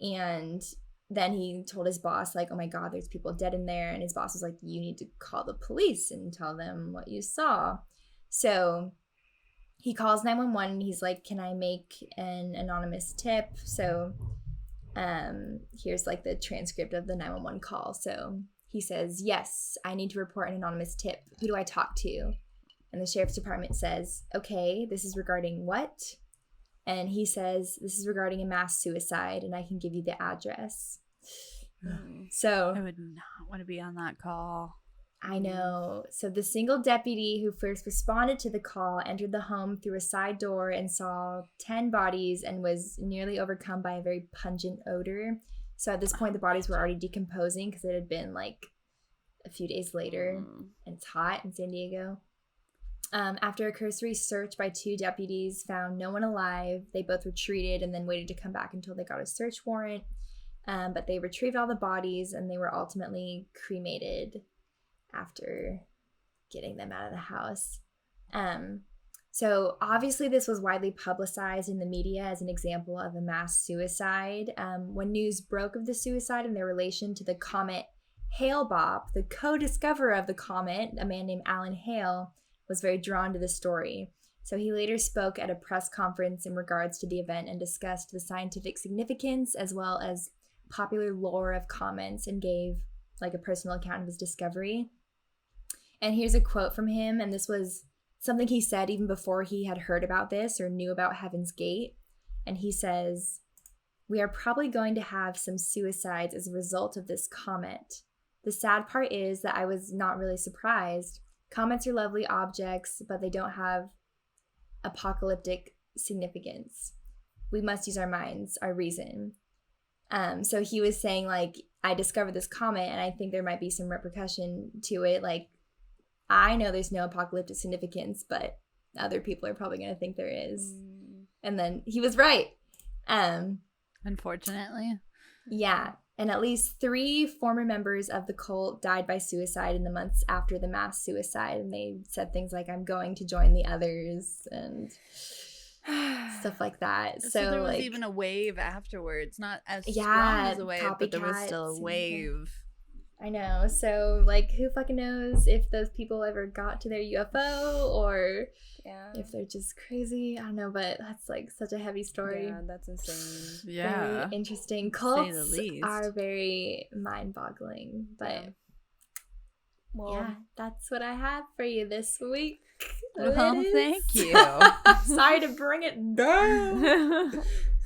And then he told his boss, like, oh my God, there's people dead in there. And his boss was like, you need to call the police and tell them what you saw. So he calls 911 and he's like, can I make an anonymous tip? So here's like the transcript of the 911 call. So he says, yes, I need to report an anonymous tip. Who do I talk to? And the sheriff's department says, okay, this is regarding what? And he says, this is regarding a mass suicide, and I can give you the address. So I would not want to be on that call. I know. So the single deputy who first responded to the call entered the home through a side door and saw 10 bodies and was nearly overcome by a very pungent odor. So at this point, the bodies were already decomposing because it had been like a few days later, and it's hot in San Diego. After a cursory search by 2 deputies found no one alive, they both retreated and then waited to come back until they got a search warrant. But they retrieved all the bodies and they were ultimately cremated after getting them out of the house. So obviously this was widely publicized in the media as an example of a mass suicide. When news broke of the suicide and their relation to the comet Hale-Bopp, the co-discoverer of the comet, a man named Alan Hale, was very drawn to the story. So he later spoke at a press conference in regards to the event and discussed the scientific significance as well as popular lore of comets and gave like a personal account of his discovery. And here's a quote from him, and this was something he said even before he had heard about this or knew about Heaven's Gate. And he says, "We are probably going to have some suicides as a result of this comet. The sad part is that I was not really surprised. Comets are lovely objects, but they don't have apocalyptic significance. We must use our minds, our reason." So he was saying, like, I discovered this comet and I think there might be some repercussion to it. Like, I know there's no apocalyptic significance, but other people are probably going to think there is. And then he was right. Unfortunately. Yeah. And at least 3 former members of the cult died by suicide in the months after the mass suicide. And they said things like, I'm going to join the others and stuff like that. So there was like, even a wave afterwards. Not as strong yeah, as a wave, but there was still a copycats wave. I know. So, like, who fucking knows if those people ever got to their UFO or if they're just crazy. I don't know, but that's, like, such a heavy story. Yeah, that's insane. Yeah. Very interesting. Cults the least. are very mind-boggling. But, yeah, that's what I have for you this week. Well, thank you. Sorry to bring it down.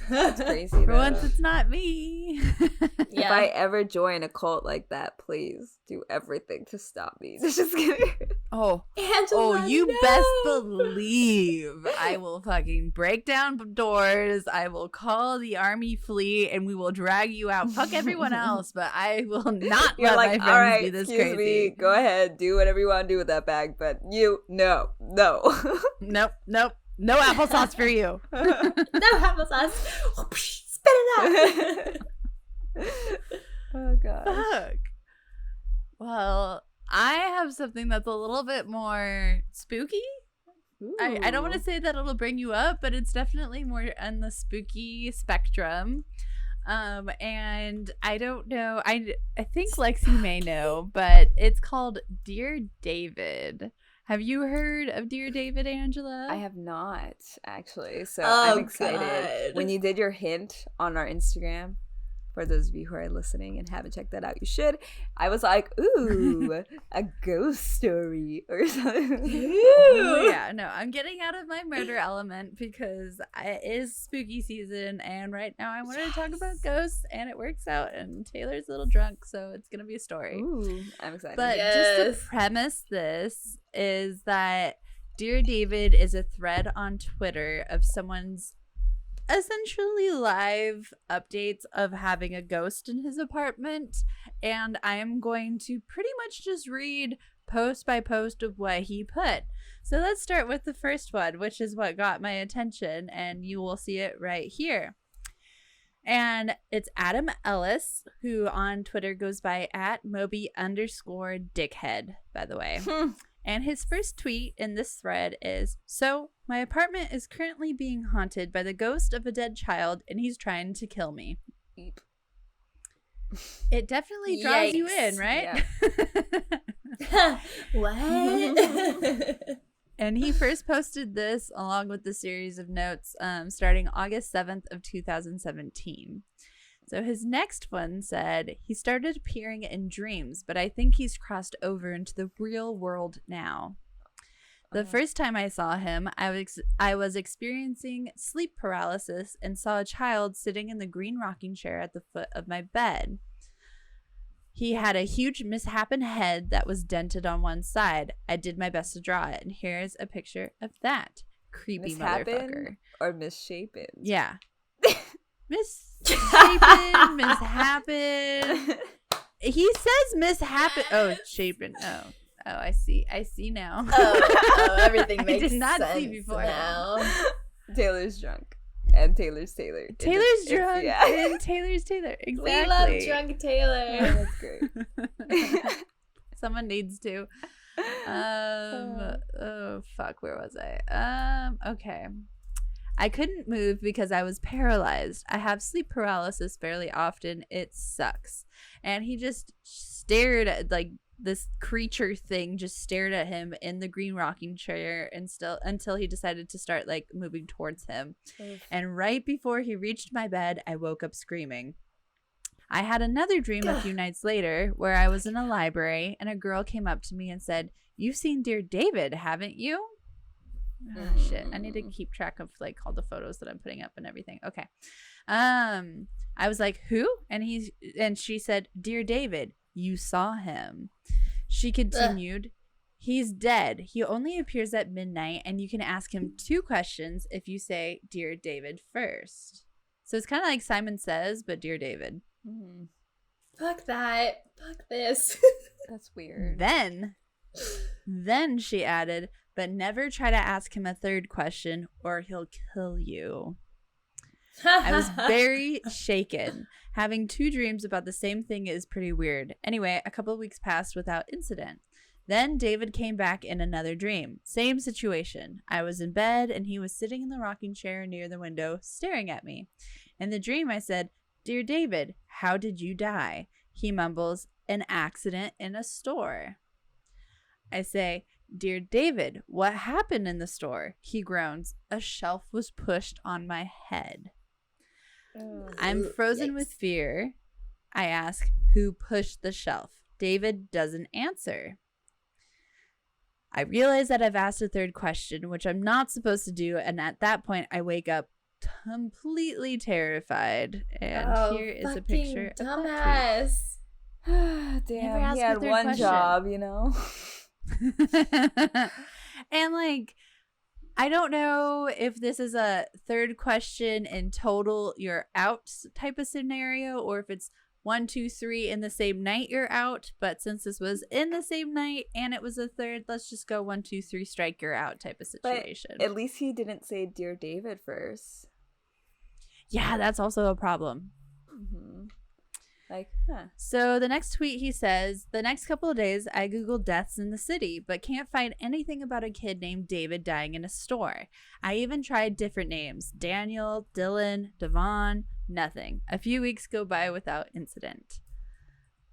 That's crazy. For though. once, it's not me. If I ever join a cult like that, please do everything to stop me. Just kidding. Angela, you no. best believe I will fucking break down doors. I will call the army fleet and we will drag you out. Fuck everyone else, but I will not You're let like, my all friends right, be this excuse crazy. me, go ahead, do whatever you want to do with that bag, but no. Nope. No applesauce for you. No applesauce. Spit it out. Oh god. Fuck. Well, I have something that's a little bit more spooky. I don't want to say that it'll bring you up, but it's definitely more on the spooky spectrum. And I don't know. I think Lexy may know, but it's called Dear David. Have you heard of Dear David, Angela? I have not, actually. So I'm excited. God. When you did your hint on our Instagram, for those of you who are listening and haven't checked that out, you should. I was like, ooh, a ghost story or something. Oh, yeah, no, I'm getting out of my murder element because it is spooky season, and right now I wanted to talk about ghosts, and it works out, and Taylor's a little drunk, so it's going to be a story. Ooh, I'm excited. But just to premise this is that Dear David is a thread on Twitter of someone's essentially live updates of having a ghost in his apartment, and I am going to pretty much just read post by post of what he put. So let's start with the first one, which is what got my attention, and you will see it right here. And it's Adam Ellis, who on Twitter goes by @Moby_dickhead, by the way. And his first tweet in this thread is, "So, my apartment is currently being haunted by the ghost of a dead child, and he's trying to kill me." It definitely draws you in, right? Yeah. What? And he first posted this along with the series of notes starting August 7th of 2017. So his next one said, "He started appearing in dreams, but I think he's crossed over into the real world now. The first time I saw him, I was experiencing sleep paralysis and saw a child sitting in the green rocking chair at the foot of my bed. He had a huge misshapen head that was dented on one side. I did my best to draw it, and here's a picture of that creepy motherfucker." Or misshapen? Yeah. Misshapen, mishappen. He says mishappen. Oh, shapen. Oh, I see now. Oh, everything makes I did not sense see before now. Taylor's drunk. and Taylor's Taylor. Taylor's drunk yeah. and Taylor's Taylor. Exactly. We love drunk Taylor. Oh, that's great. Someone needs to. Oh fuck, where was I? Okay. I couldn't move because I was paralyzed. I have sleep paralysis fairly often. It sucks. And he just stared at, like, this creature thing just stared at him in the green rocking chair and still until he decided to start, like, moving towards him. Oof. And right before he reached my bed, I woke up screaming. I had another dream a few nights later where I was in a library and a girl came up to me and said, "You've seen Dear David, haven't you?" Oh, shit. I need to keep track of, like, all the photos that I'm putting up and everything. Okay. I was like, "Who?" And she said, "Dear David, you saw him." She continued, "He's dead. He only appears at midnight, and you can ask him 2 questions if you say Dear David first." So it's kind of like Simon Says, but Dear David. Mm, Fuck that. Fuck this. that's weird. Then she added, "But never try to ask him a 3rd question or he'll kill you." I was very shaken. Having 2 dreams about the same thing is pretty weird. Anyway, a couple of weeks passed without incident. Then David came back in another dream. Same situation. I was in bed and he was sitting in the rocking chair near the window staring at me. In the dream I said, "Dear David, how did you die?" He mumbles, "An accident in a store." I say, "Dear David, what happened in the store?" He groans, "A shelf was pushed on my head." I'm frozen with fear. I ask, "Who pushed the shelf?" David doesn't answer. I realize that I've asked a 3rd question, which I'm not supposed to do, and at that point I wake up completely terrified. And here is a picture of that dumbass. Never Damn, ask he a had 3rd one question. job, you know? tweet. And, like, I don't know if this is a 3rd question in total you're out type of scenario, or if it's 1, 2, 3 in the same night you're out. But since this was in the same night and it was a 3rd, let's just go 1, 2, 3 strike you're out type of situation. But at least he didn't say Dear David first. Yeah, that's also a problem. Mm-hmm. Like, huh. So the next tweet, he says, "The next couple of days, I Googled deaths in the city, but can't find anything about a kid named David dying in a store. I even tried different names, Daniel, Dylan, Devon, nothing. A few weeks go by without incident."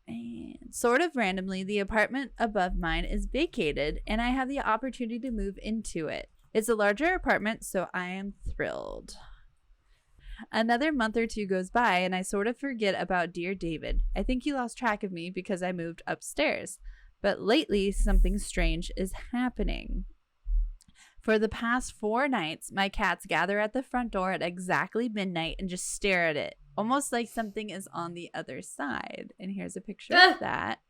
And sort of randomly, the apartment above mine is vacated, and I have the opportunity to move into it. It's a larger apartment, so I am thrilled. Another month or 2 goes by, and I sort of forget about Dear David. I think he lost track of me because I moved upstairs. But lately, something strange is happening. For the past 4 nights, my cats gather at the front door at exactly midnight and just stare at it, almost like something is on the other side. And here's a picture of that.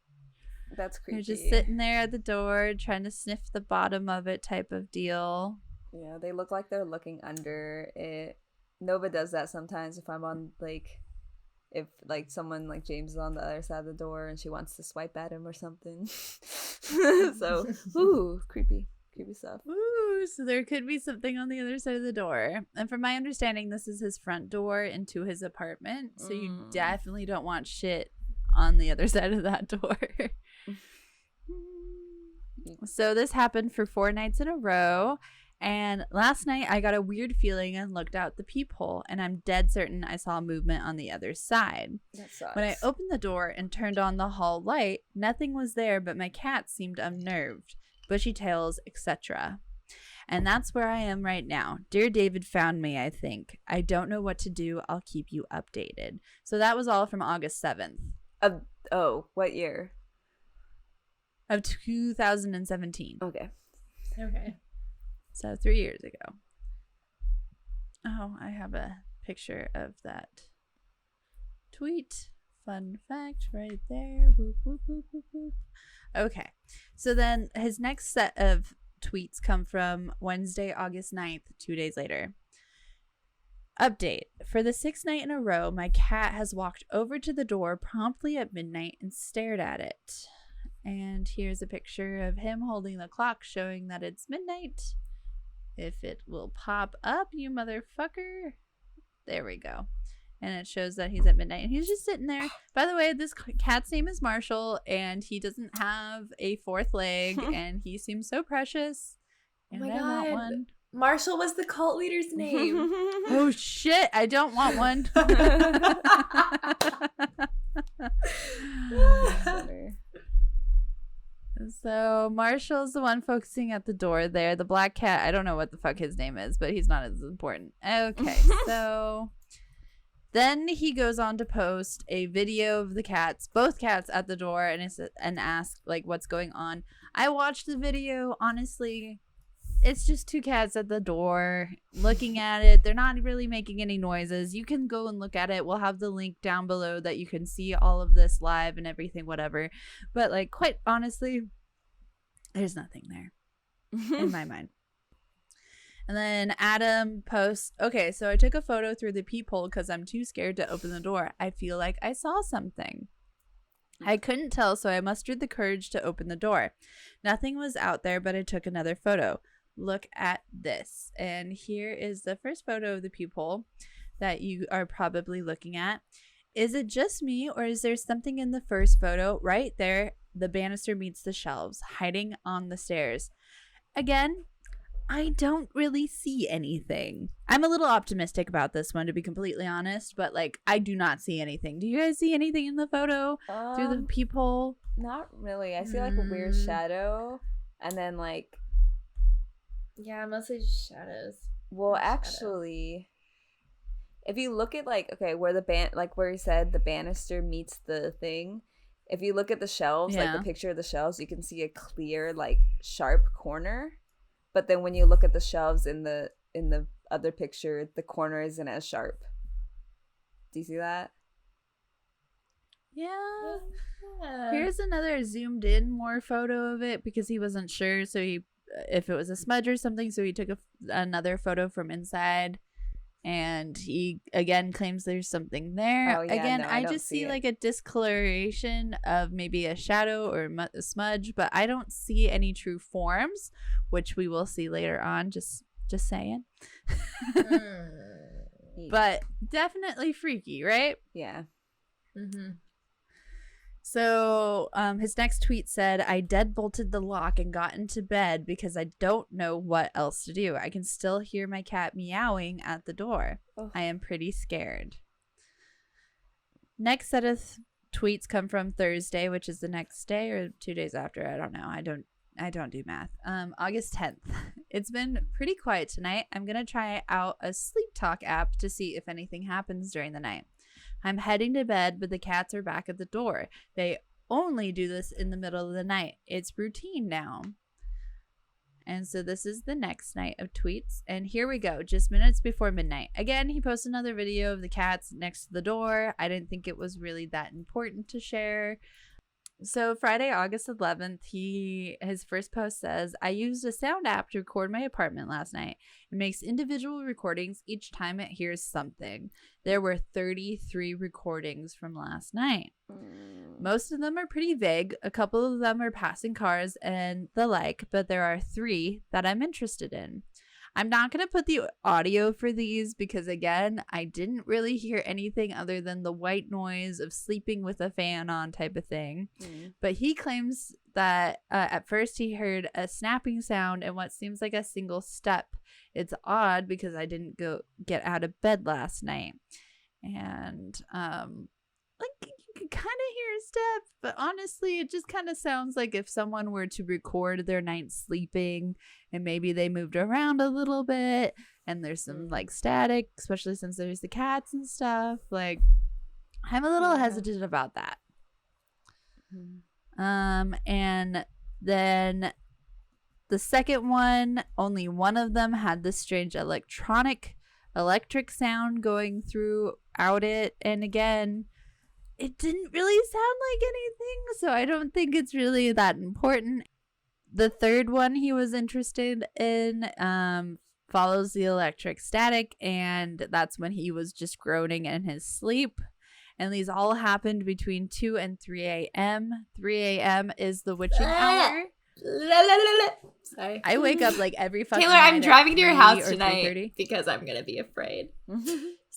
That's creepy. They're just sitting there at the door, trying to sniff the bottom of it type of deal. Yeah, they look like they're looking under it. Nova does that sometimes if I'm on, like, if, like, someone like James is on the other side of the door and she wants to swipe at him or something. So, ooh, creepy stuff. Ooh, so there could be something on the other side of the door. And from my understanding, this is his front door into his apartment. So you definitely don't want shit on the other side of that door. So this happened for 4 nights in a row. And last night I got a weird feeling and looked out the peephole, and I'm dead certain I saw movement on the other side. That sucks. When I opened the door and turned on the hall light, nothing was there, but my cat seemed unnerved, bushy tails, etc. And that's where I am right now. Dear David found me, I think. I don't know what to do. I'll keep you updated. So that was all from August 7th. What year? Of 2017. Okay. So 3 years ago. Oh, I have a picture of that tweet. Fun fact right there. Whoop, whoop, whoop, whoop, whoop. Okay. So then his next set of tweets come from Wednesday, August 9th, 2 days later. Update. For the 6th night in a row, my cat has walked over to the door promptly at midnight and stared at it. And here's a picture of him holding the clock showing that it's midnight. If it will pop up, you motherfucker. There we go. And it shows that he's at midnight. And he's just sitting there. By the way, this cat's name is Marshall. And he doesn't have a fourth leg. And he seems so precious. And oh my I God. want one. Marshall was the cult leader's name. Oh, shit. I don't want one. So Marshall's the one focusing at the door there. The black cat, I don't know what the fuck his name is, but he's not as important. Okay, so then he goes on to post a video of the cats, both cats at the door, and ask like what's going on. I watched the video. Honestly, it's just two cats at the door looking at it. They're not really making any noises. You can go and look at it. We'll have the link down below that you can see all of this live and everything, whatever. But like, quite honestly, there's nothing there in my mind. And then Adam posts, okay, so I took a photo through the peephole because I'm too scared to open the door. I feel like I saw something. I couldn't tell, so I mustered the courage to open the door. Nothing was out there, but I took another photo. Look at this. And here is the first photo of the peephole that you are probably looking at. Is it just me, or is there something in the first photo? Right there, the banister meets the shelves, hiding on the stairs. Again, I don't really see anything. I'm a little optimistic about this one, to be completely honest, but like, I do not see anything. Do you guys see anything in the photo through the peephole? Not really. I see like a weird shadow, and then like, yeah, mostly just shadows. well, actually, if you look at like, okay, where where he said the banister meets the thing, if you look at the shelves, like the picture of the shelves, you can see a clear like sharp corner. But then when you look at the shelves in the other picture, the corner isn't as sharp. Do you see that? Yeah. Here's another zoomed in more photo of it because he wasn't sure, so if it was a smudge or something, so he took another photo from inside, and he again claims there's something there. Oh, yeah, again, no, I just see like a discoloration of maybe a shadow or a smudge, but I don't see any true forms, which we will see later on. Just saying. But definitely freaky, right? Yeah. Mm-hmm. So his next tweet said, I deadbolted the lock and got into bed because I don't know what else to do. I can still hear my cat meowing at the door. Oh. I am pretty scared. Next set of tweets come from Thursday, which is the next day or 2 days after. I don't know. I don't do math. August 10th. It's been pretty quiet tonight. I'm going to try out a sleep talk app to see if anything happens during the night. I'm heading to bed, but the cats are back at the door. They only do this in the middle of the night. It's routine now. And so this is the next night of tweets. And here we go, just minutes before midnight. Again, he posted another video of the cats next to the door. I didn't think it was really that important to share. So Friday, August 11th, his first post says, I used a sound app to record my apartment last night. It makes individual recordings each time it hears something. There were 33 recordings from last night. Most of them are pretty vague. A couple of them are passing cars and the like, but there are 3 that I'm interested in. I'm not going to put the audio for these because, again, I didn't really hear anything other than the white noise of sleeping with a fan on type of thing. But he claims that at first he heard a snapping sound and what seems like a single step. It's odd because I didn't get out of bed last night. And like you can kind of hear a step, but honestly, it just kind of sounds like if someone were to record their night sleeping and maybe they moved around a little bit and there's some like static, especially since there's the cats and stuff. Like, I'm a little hesitant about that. And then the second one, only one of them had this strange electric sound going throughout it. And again, it didn't really sound like anything, so I don't think it's really that important. The third one he was interested in follows the electric static, and that's when he was just groaning in his sleep. And these all happened between 2 and 3 a.m. 3 a.m. is the witching hour. Sorry. I wake up like every fucking Taylor, night I'm at driving to your 3 house or tonight 3:30. because I'm going to be afraid.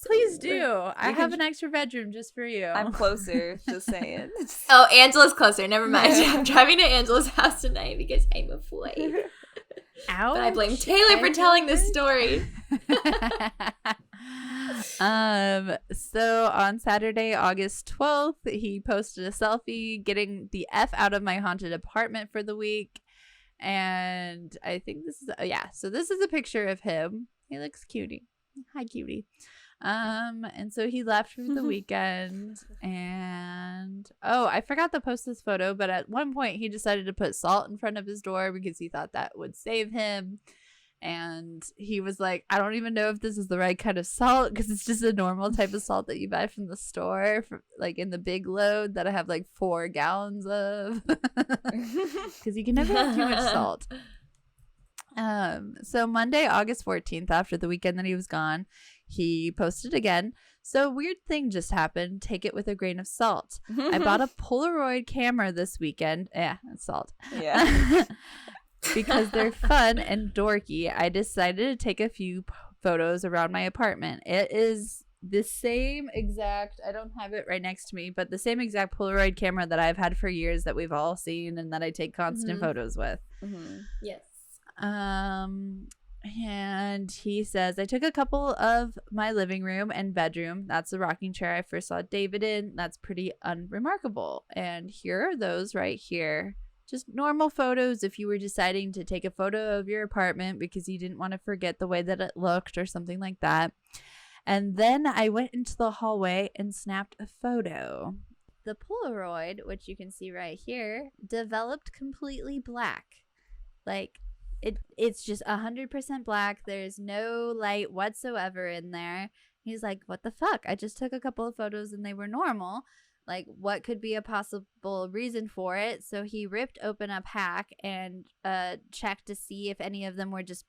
Please do. I can- have an extra bedroom just for you. I'm closer, just saying. Oh, Angela's closer. Never mind. I'm driving to Angela's house tonight because I'm afraid. Ouch. But I blame Taylor for telling this story. So on Saturday, August 12th, he posted a selfie getting the F out of my haunted apartment for the week. And I think this is, so this is a picture of him. He looks cutie. Hi, cutie. And so he left for the weekend, and I forgot to post this photo, but at one point he decided to put salt in front of his door because he thought that would save him. And he was like, I don't even know if this is the right kind of salt because it's just a normal type of salt that you buy from the store, like in the big load that I have like 4 gallons of, because you can never have too much salt. So Monday, August 14th, after the weekend that he was gone, he posted again. So weird thing just happened. Take it with a grain of salt. I bought a Polaroid camera this weekend. Yeah, it's salt. Yeah. Because they're fun and dorky. I decided to take a few photos around my apartment. It is the same exact, I don't have it right next to me, but the same exact Polaroid camera that I've had for years that we've all seen and that I take constant photos with. Yes. And he says, I took a couple of my living room and bedroom. That's the rocking chair I first saw David in. That's pretty unremarkable. And here are those right here. Just normal photos if you were deciding to take a photo of your apartment because you didn't want to forget the way that it looked or something like that. And then I went into the hallway and snapped a photo. The Polaroid, which you can see right here, developed completely black. Like, it's just 100% black. There's no light whatsoever in there. He's like, what the fuck? I just took a couple of photos and they were normal. Like, what could be a possible reason for it? So he ripped open a pack and checked to see if any of them were just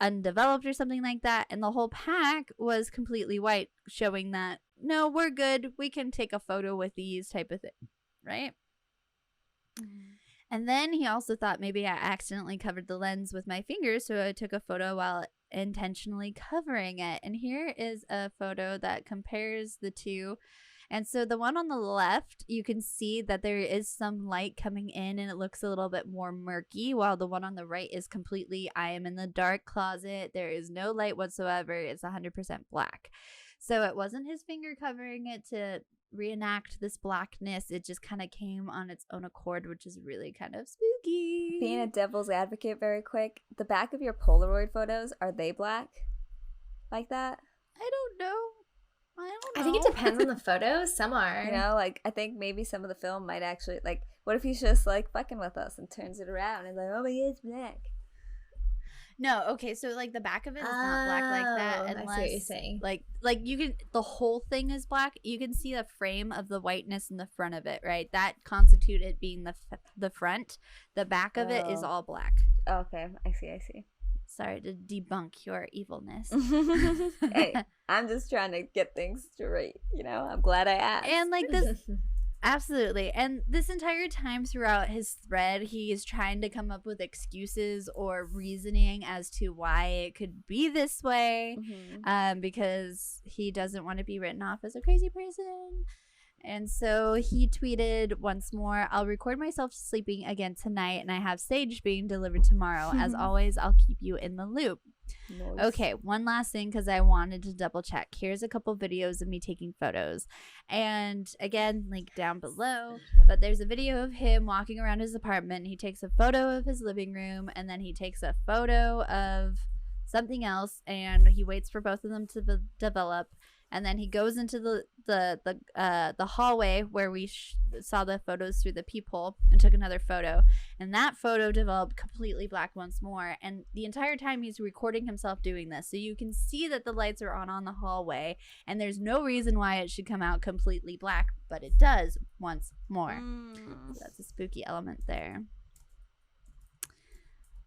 undeveloped or something like that. And the whole pack was completely white, showing that, no, we're good. We can take a photo with these type of thing, right? And then he also thought maybe I accidentally covered the lens with my fingers, so I took a photo while intentionally covering it. And here is a photo that compares the two. And so the one on the left, you can see that there is some light coming in and it looks a little bit more murky, while the one on the right is completely, I am in the dark closet. There is no light whatsoever. It's 100% black. So it wasn't his finger covering it to reenact this blackness. It just kind of came on its own accord, which is really kind of spooky. Being a devil's advocate very quick, the back of your Polaroid photos, are they black like that? I don't know. I think it depends on the photo. Some are. You know, like, I think maybe some of the film might actually, like, what if he's just, like, fucking with us and turns it around and like, oh my god, it's black. No, okay, so, like, the back of it is not black like that. Unless, I see what you're saying. Like, you can, the whole thing is black. You can see the frame of the whiteness in the front of it, right? That constitute it being the front. The back of it is all black. Oh, okay, I see. Sorry to debunk your evilness. Hey, I'm just trying to get things straight, you know? I'm glad I asked. And, like, this... Absolutely. And this entire time throughout his thread, he is trying to come up with excuses or reasoning as to why it could be this way, because he doesn't want to be written off as a crazy person. And so he tweeted once more, I'll record myself sleeping again tonight, and I have Sage being delivered tomorrow. As always, I'll keep you in the loop. Nice. Okay, one last thing because I wanted to double check. Here's a couple videos of me taking photos. And again, link down below. But there's a video of him walking around his apartment. He takes a photo of his living room, and then he takes a photo of something else, and he waits for both of them to develop. And then he goes into the hallway where we saw the photos through the peephole and took another photo. And that photo developed completely black once more. And the entire time he's recording himself doing this. So you can see that the lights are on the hallway. And there's no reason why it should come out completely black. But it does once more. So that's a spooky element there.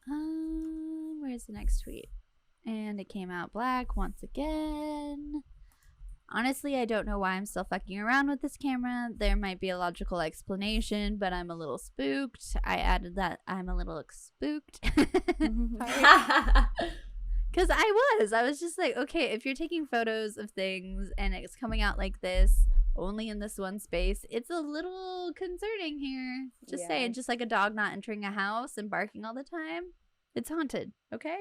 Where's the next tweet? And it came out black once again. Honestly, I don't know why I'm still fucking around with this camera. There might be a logical explanation, but I'm a little spooked. I added that I'm a little spooked. Because I was just like, okay, if you're taking photos of things and it's coming out like this, only in this one space, it's a little concerning here. Just saying, just like a dog not entering a house and barking all the time. It's haunted, okay?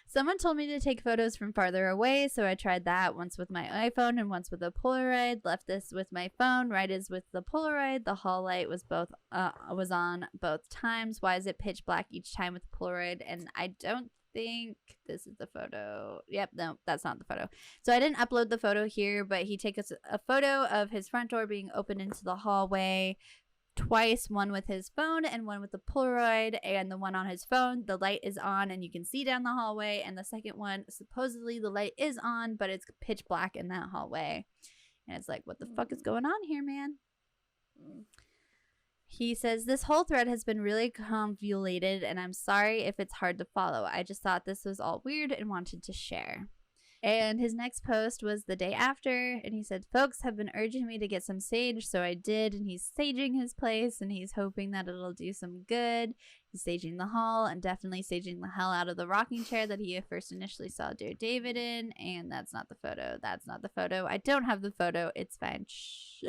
Someone told me to take photos from farther away, so I tried that once with my iPhone and once with a Polaroid. Left this with my phone. Right as with the Polaroid, the hall light was on both times. Why is it pitch black each time with Polaroid? And I don't think this is the photo. Yep, no, that's not the photo. So I didn't upload the photo here, but he takes a photo of his front door being opened into the hallway twice, one with his phone and one with the Polaroid. And the one on his phone, the light is on and you can see down the hallway, and the second one, supposedly the light is on, but it's pitch black in that hallway. And it's like, what the fuck is going on here, man? He says, this whole thread has been really convoluted, and I'm sorry if it's hard to follow. I just thought this was all weird and wanted to share. And his next post was the day after, and he said, folks have been urging me to get some sage, so I did, and he's saging his place, and he's hoping that it'll do some good. He's saging the hall, and definitely saging the hell out of the rocking chair that he first initially saw Dear David in, and that's not the photo. That's not the photo. I don't have the photo. It's fine. Shh.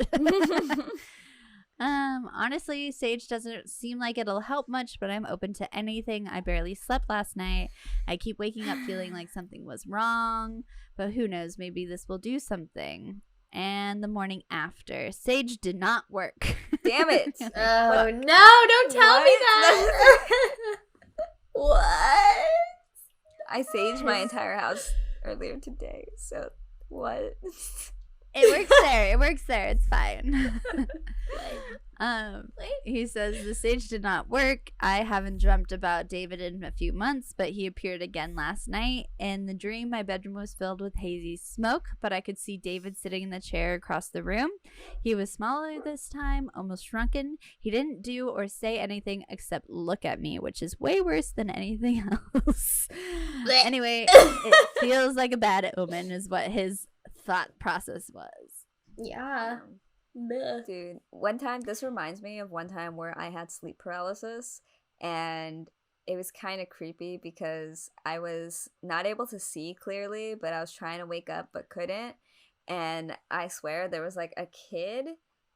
Honestly, sage doesn't seem like it'll help much, but I'm open to anything. I barely slept last night. I keep waking up feeling like something was wrong, but who knows, maybe this will do something. And the morning after, sage did not work. Damn it. Oh, no, don't tell me that. What? I saged my entire house earlier today, so what? It works there. It works there. It's fine. He says the sage did not work. I haven't dreamt about David in a few months, but he appeared again last night. In the dream, my bedroom was filled with hazy smoke, but I could see David sitting in the chair across the room. He was smaller this time, almost shrunken. He didn't do or say anything except look at me, which is way worse than anything else. Anyway, it feels like a bad omen is what his thought process was. Yeah. Dude, one time, this reminds me of one time where I had sleep paralysis, and it was kind of creepy because I was not able to see clearly, but I was trying to wake up but couldn't. And I swear there was like a kid,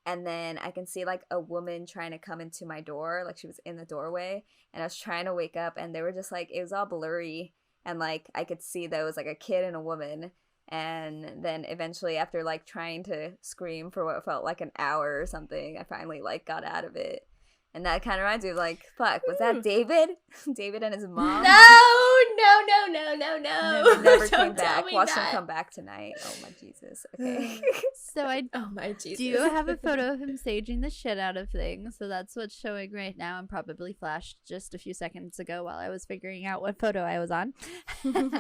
and then I can see like a woman trying to come into my door, like she was in the doorway, and I was trying to wake up, and they were just like, it was all blurry, and like I could see that it was like a kid and a woman. And then eventually, after like trying to scream for what felt like an hour or something, I finally like got out of it. And that kind of reminds me of like, fuck, was that David? David and his mom? No. Never came back. Watch him come back tonight. Oh my Jesus. Okay. So oh my Jesus. do have a photo of him saging the shit out of things. So that's what's showing right now, and probably flashed just a few seconds ago while I was figuring out what photo I was on. And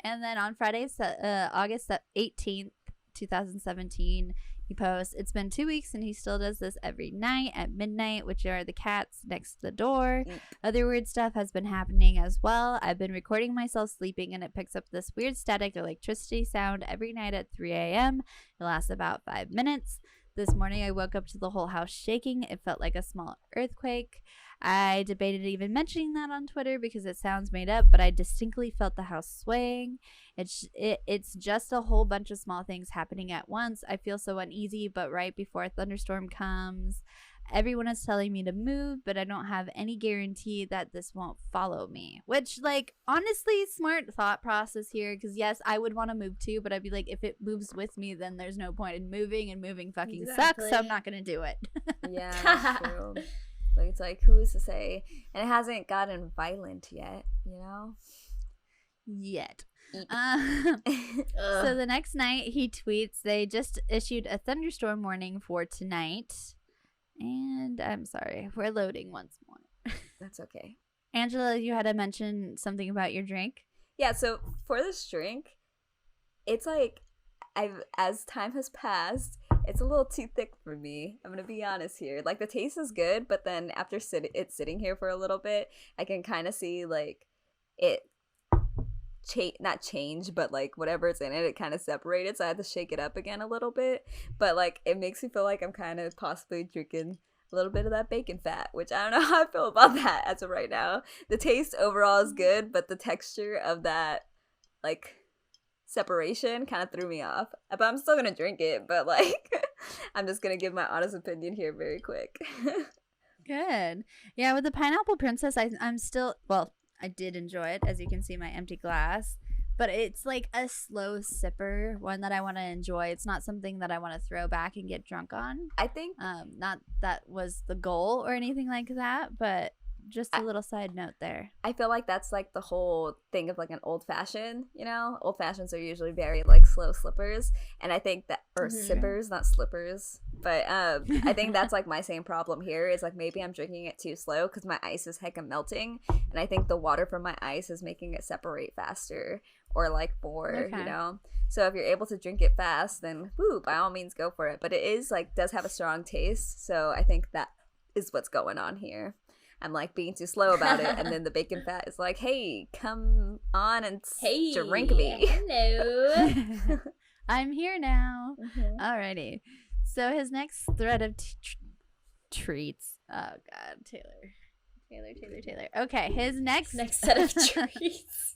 then on Friday, August 18th, 2017, he posts, it's been 2 weeks and he still does this every night at midnight, which are the cats next to the door. Other weird stuff has been happening as well. I've been recording myself sleeping, and it picks up this weird static electricity sound every night at 3 a.m. It lasts about 5 minutes. This morning I woke up to the whole house shaking. It felt like a small earthquake. I debated even mentioning that on Twitter because it sounds made up, but I distinctly felt the house swaying. It's just a whole bunch of small things happening at once. I feel so uneasy, but right before a thunderstorm comes, everyone is telling me to move, but I don't have any guarantee that this won't follow me. Which, like, honestly, smart thought process here, because yes, I would want to move too, but I'd be like, if it moves with me, then there's no point in moving, and moving fucking sucks, so I'm not gonna do it. Yeah, that's true. Like, it's like, who's to say? And it hasn't gotten violent yet, you know? Yet. So the next night, he tweets, they just issued a thunderstorm warning for tonight. And I'm sorry, we're loading once more. That's okay. Angela, you had to mention something about your drink. Yeah, so for this drink, it's like, as time has passed, it's a little too thick for me. I'm gonna be honest here. Like, the taste is good, but then after it's sitting here for a little bit, I can kind of see like it not change, but like whatever's in it kind of separated, so I had to shake it up again a little bit. But like it makes me feel like I'm kind of possibly drinking a little bit of that bacon fat, which I don't know how I feel about that as of right now. The taste overall is good, but the texture of that like separation kind of threw me off. But I'm still gonna drink it, but like I'm just gonna give my honest opinion here very quick. Good. Yeah, with the Pineapple Princess, I'm still, well, I did enjoy it, as you can see my empty glass. But it's like a slow sipper, one that I want to enjoy. It's not something that I want to throw back and get drunk on. I think not that was the goal or anything like that, but just a little side note there. I feel like that's like the whole thing of like an old fashioned, you know? Old fashions are usually very like slow slippers. And I think that, or sippers, not slippers. But I think that's like my same problem here is like maybe I'm drinking it too slow because my ice is hecka melting. And I think the water from my ice is making it separate faster or like more, you know? So if you're able to drink it fast, then woo, by all means go for it. But it is like, does have a strong taste. So I think that is what's going on here. I'm like being too slow about it, and then the bacon fat is like, "Hey, come on and drink me." Hello. I'm here now. Alrighty. So his next thread of treats. Oh God, Taylor. Okay, his next set of treats.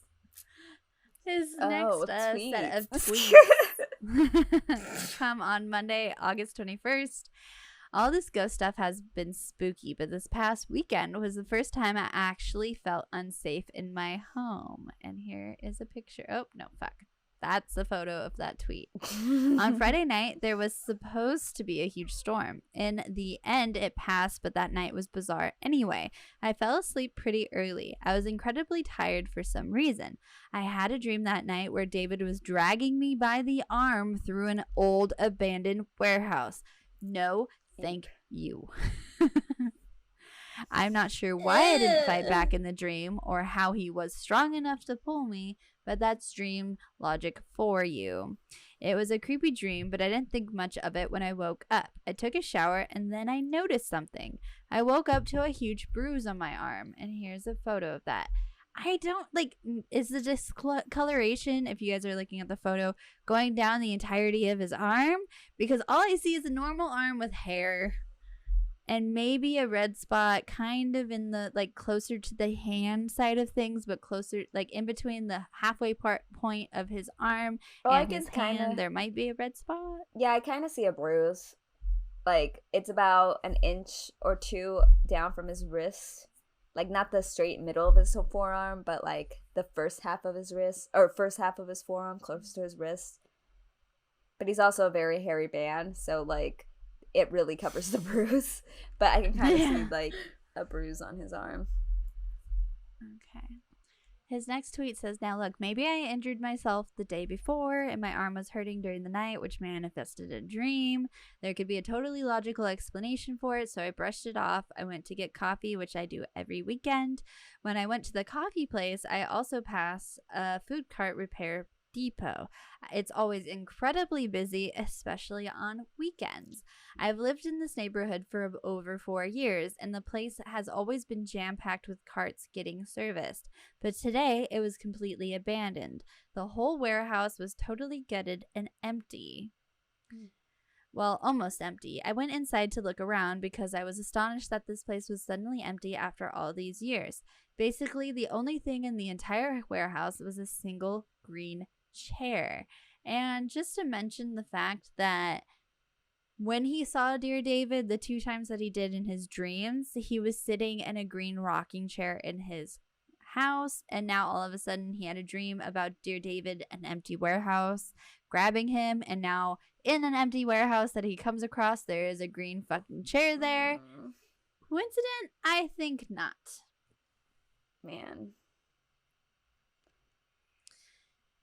His next set of tweets come on Monday, August 21st. All this ghost stuff has been spooky, but this past weekend was the first time I actually felt unsafe in my home. And here is a picture. Oh, no, fuck. That's a photo of that tweet. On Friday night, there was supposed to be a huge storm. In the end, it passed, but that night was bizarre anyway. I fell asleep pretty early. I was incredibly tired for some reason. I had a dream that night where David was dragging me by the arm through an old abandoned warehouse. No, thank you. I'm not sure why I didn't fight back in the dream or how he was strong enough to pull me, but that's dream logic for you. It was a creepy dream, but I didn't think much of it when I woke up. I took a shower and then I noticed something. I woke up to a huge bruise on my arm, and here's a photo of that. I don't like, is the discoloration, if you guys are looking at the photo, going down the entirety of his arm? Because all I see is a normal arm with hair and maybe a red spot kind of in the, like, closer to the hand side of things, but closer, like, in between the halfway point of his arm and his hand, there might be a red spot. Yeah, I kind of see a bruise. Like, it's about an inch or two down from his wrist. Like, not the straight middle of his forearm, but, like, the first half of his wrist, or first half of his forearm, close to his wrist. But he's also a very hairy man, so, like, it really covers the bruise. But I can kind of see, like, a bruise on his arm. Okay. His next tweet says, now look, maybe I injured myself the day before and my arm was hurting during the night, which manifested a dream. There could be a totally logical explanation for it, so I brushed it off. I went to get coffee, which I do every weekend. When I went to the coffee place, I also passed a food cart repair depot. It's always incredibly busy, especially on weekends. I've lived in this neighborhood for over 4 years, and the place has always been jam-packed with carts getting serviced. But today, it was completely abandoned. The whole warehouse was totally gutted and empty. Well, almost empty. I went inside to look around because I was astonished that this place was suddenly empty after all these years. Basically, the only thing in the entire warehouse was a single green chair. And just to mention the fact that when he saw Dear David, the 2 times that he did in his dreams, he was sitting in a green rocking chair in his house, and now all of a sudden he had a dream about Dear David, an empty warehouse, grabbing him, and now in an empty warehouse that he comes across, there is a green fucking chair there. Coincident? I think not. Man.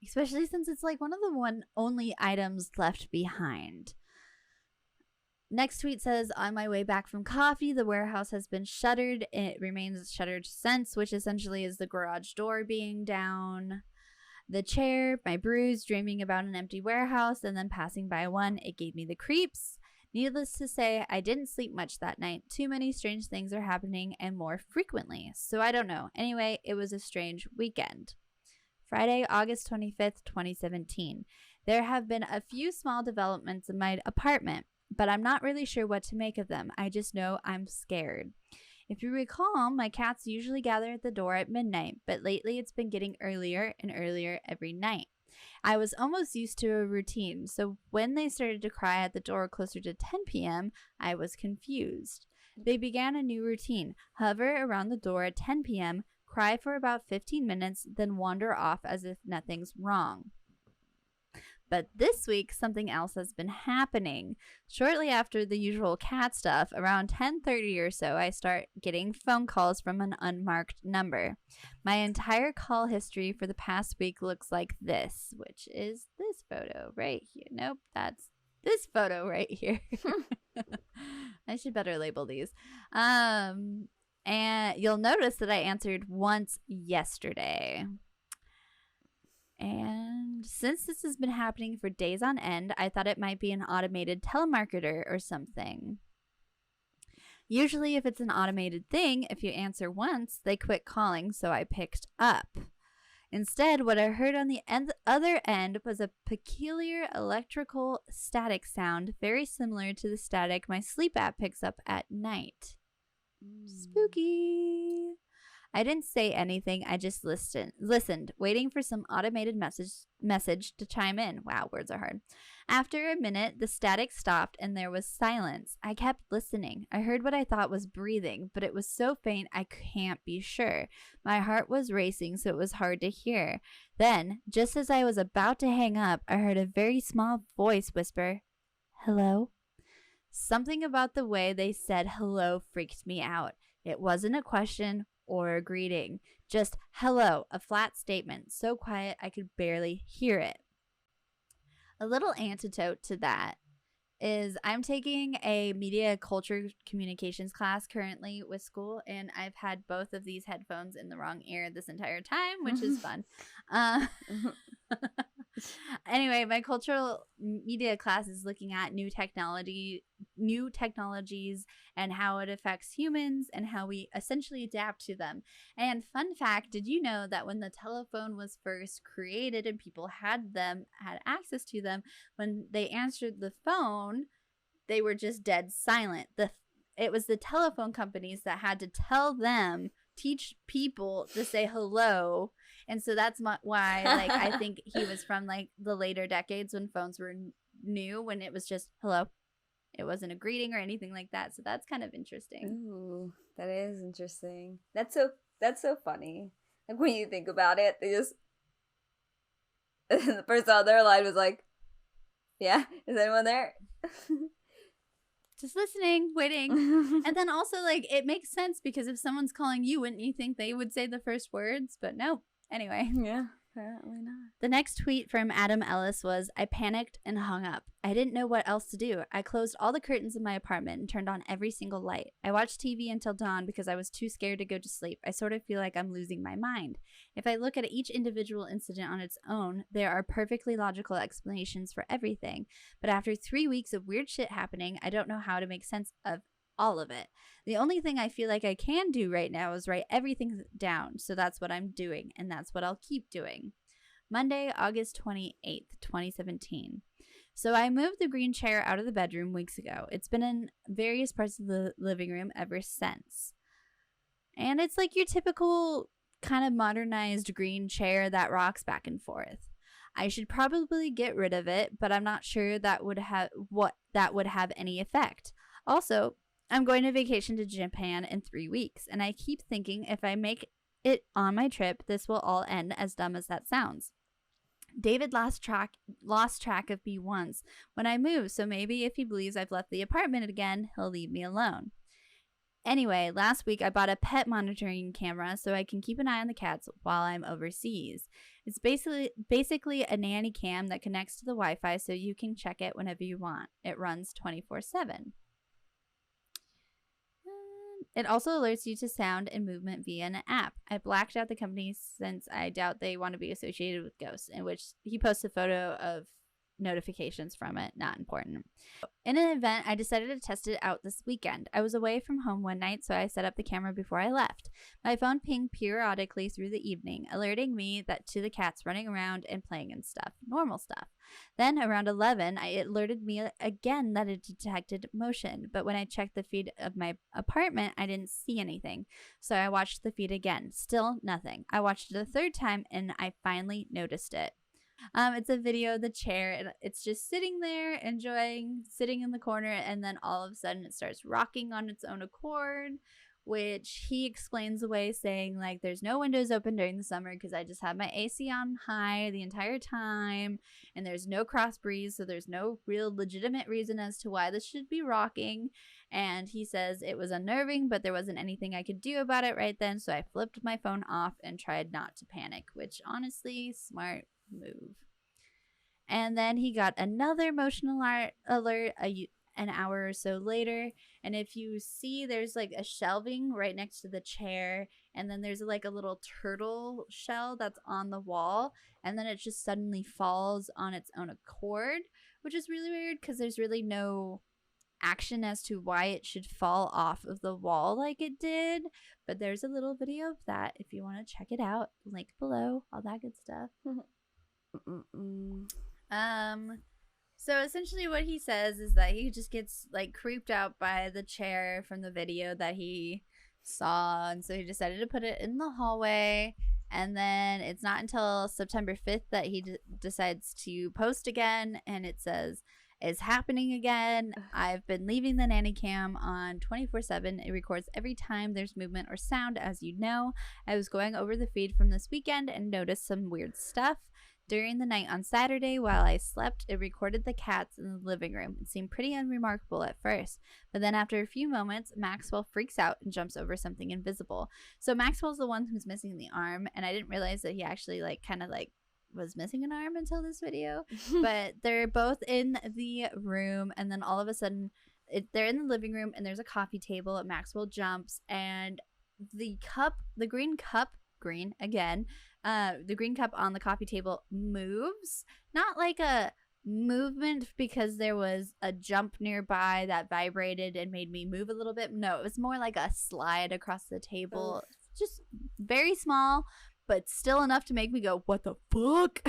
Especially since it's like one of the only items left behind. Next tweet says, on my way back from coffee, the warehouse has been shuttered. It remains shuttered since, which essentially is the garage door being down. The chair, my bruise, dreaming about an empty warehouse, and then passing by one. It gave me the creeps. Needless to say, I didn't sleep much that night. Too many strange things are happening and more frequently. So I don't know. Anyway, it was a strange weekend. Friday, August 25th, 2017. There have been a few small developments in my apartment, but I'm not really sure what to make of them. I just know I'm scared. If you recall, my cats usually gather at the door at midnight, but lately it's been getting earlier and earlier every night. I was almost used to a routine, so when they started to cry at the door closer to 10 p.m., I was confused. They began a new routine: hover around the door at 10 p.m., cry for about 15 minutes, then wander off as if nothing's wrong. But this week, something else has been happening. Shortly after the usual cat stuff, around 10:30 or so, I start getting phone calls from an unmarked number. My entire call history for the past week looks like this, which is this photo right here. Nope, that's this photo right here. I should better label these. And you'll notice that I answered once yesterday. And since this has been happening for days on end, I thought it might be an automated telemarketer or something. Usually, if it's an automated thing, if you answer once, they quit calling, so I picked up. Instead, what I heard on the other end was a peculiar electrical static sound, very similar to the static my sleep app picks up at night. Spooky. I didn't say anything. I just listened, waiting for some automated message to chime in. Wow, words are hard. After a minute, the static stopped and there was silence. I kept listening. I heard what I thought was breathing, but it was so faint I can't be sure. My heart was racing, so it was hard to hear. Then, just as I was about to hang up, I heard a very small voice whisper, "Hello?" Something about the way they said hello freaked me out. It wasn't a question or a greeting, just hello, a flat statement, so quiet I could barely hear it. A little antidote to that is I'm taking a media culture communications class currently with school, and I've had both of these headphones in the wrong ear this entire time, which is fun. Anyway, my cultural media class is looking at new technologies and how it affects humans and how we essentially adapt to them. And fun fact, did you know that when the telephone was first created and people had access to them, when they answered the phone, they were just dead silent. It was the telephone companies that had to teach people to say hello. And so that's why, like, I think he was from, like, the later decades when phones were new, when it was just hello. It wasn't a greeting or anything like that. So that's kind of interesting. Ooh, that is interesting. That's so funny. Like, when you think about it, they just the person on their line was like, "Yeah, is anyone there?" Just listening, waiting. And then also, like, it makes sense because if someone's calling you, wouldn't you think they would say the first words? But no. Anyway. Yeah, apparently not. The next tweet from Adam Ellis was, "I panicked and hung up. I didn't know what else to do. I closed all the curtains in my apartment and turned on every single light. I watched TV until dawn because I was too scared to go to sleep. I sort of feel like I'm losing my mind. If I look at each individual incident on its own, there are perfectly logical explanations for everything. But after 3 weeks of weird shit happening, I don't know how to make sense of all of it. The only thing I feel like I can do right now is write everything down. So that's what I'm doing, and that's what I'll keep doing." Monday, August 28th, 2017. So I moved the green chair out of the bedroom weeks ago. It's been in various parts of the living room ever since. And it's like your typical kind of modernized green chair that rocks back and forth. I should probably get rid of it, but I'm not sure that would have any effect. Also, I'm going to vacation to Japan in 3 weeks, and I keep thinking if I make it on my trip, this will all end, as dumb as that sounds. David lost track of me once when I moved, so maybe if he believes I've left the apartment again, he'll leave me alone. Anyway, last week I bought a pet monitoring camera so I can keep an eye on the cats while I'm overseas. It's basically a nanny cam that connects to the Wi-Fi so you can check it whenever you want. It runs 24/7. It also alerts you to sound and movement via an app. I blacked out the company since I doubt they want to be associated with ghosts, in which he posts a photo of notifications from it. Not important. In an event, I decided to test it out this weekend. I was away from home one night, so I set up the camera before I left. My phone pinged periodically through the evening, alerting me that to the cats running around and playing and stuff. Normal stuff. Then around 11, it alerted me again that it detected motion, but when I checked the feed of my apartment, I didn't see anything. So I watched the feed again. Still nothing. I watched it a third time, and I finally noticed it. It's a video of the chair, and it's just sitting there, sitting in the corner, and then all of a sudden it starts rocking on its own accord, which he explains away, saying, like, there's no windows open during the summer because I just have my AC on high the entire time, and there's no cross breeze, so there's no real legitimate reason as to why this should be rocking. And he says it was unnerving, but there wasn't anything I could do about it right then, so I flipped my phone off and tried not to panic, which honestly, smart move. And then he got another emotional alert an hour or so later, and if you see, there's like a shelving right next to the chair, and then there's like a little turtle shell that's on the wall, and then it just suddenly falls on its own accord, which is really weird because there's really no action as to why it should fall off of the wall like it did. But there's a little video of that if you want to check it out. Link below, all that good stuff. So essentially what he says is that he just gets like creeped out by the chair from the video that he saw, and so he decided to put it in the hallway. And then it's not until September 5th that he decides to post again, and it says, "It's happening again. I've been leaving the nanny cam on 24/7. It records every time there's movement or sound, as you know. I was going over the feed from this weekend and noticed some weird stuff. During the night on Saturday, while I slept, it recorded the cats in the living room. It seemed pretty unremarkable at first, but then after a few moments, Maxwell freaks out and jumps over something invisible." So Maxwell's the one who's missing the arm, and I didn't realize that he actually was missing an arm until this video. But they're both in the room, and then all of a sudden they're in the living room, and there's a coffee table, and Maxwell jumps, and the green cup on the coffee table moves. Not like a movement because there was a jump nearby that vibrated and made me move a little bit. No, it was more like a slide across the table. Just very small, but still enough to make me go, what the fuck?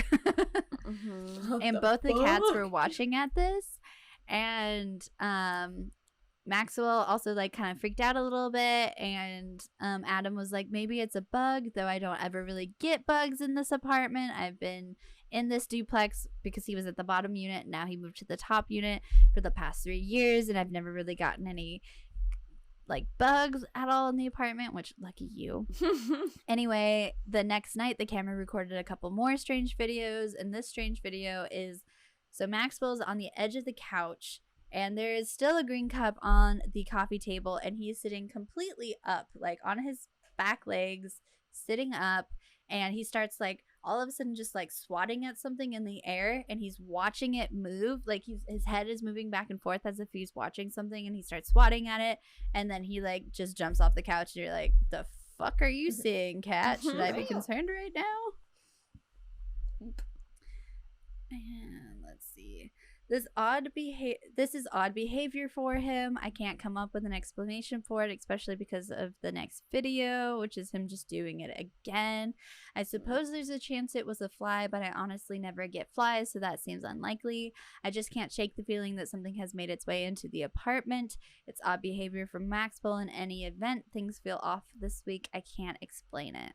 And both the cats were watching at this, and Maxwell also like kind of freaked out a little bit, and Adam was like, maybe it's a bug, though I don't ever really get bugs in this apartment. I've been in this duplex because he was at the bottom unit, now he moved to the top unit for the past 3 years, and I've never really gotten any like bugs at all in the apartment, which lucky you. Anyway, the next night the camera recorded a couple more strange videos, and this strange video is, so Maxwell's on the edge of the couch, and there is still a green cup on the coffee table, and he's sitting completely up, like on his back legs, sitting up, and he starts like all of a sudden just like swatting at something in the air, and he's watching it move, like his head is moving back and forth as if he's watching something, and he starts swatting at it, and then he like just jumps off the couch, and you're like, the fuck are you seeing, cat? Should I be concerned right now? And let's see. This is odd behavior for him. I can't come up with an explanation for it, especially because of the next video, which is him just doing it again. I suppose there's a chance it was a fly, but I honestly never get flies, so that seems unlikely. I just can't shake the feeling that something has made its way into the apartment. It's odd behavior from Maxwell in any event. Things feel off this week. I can't explain it.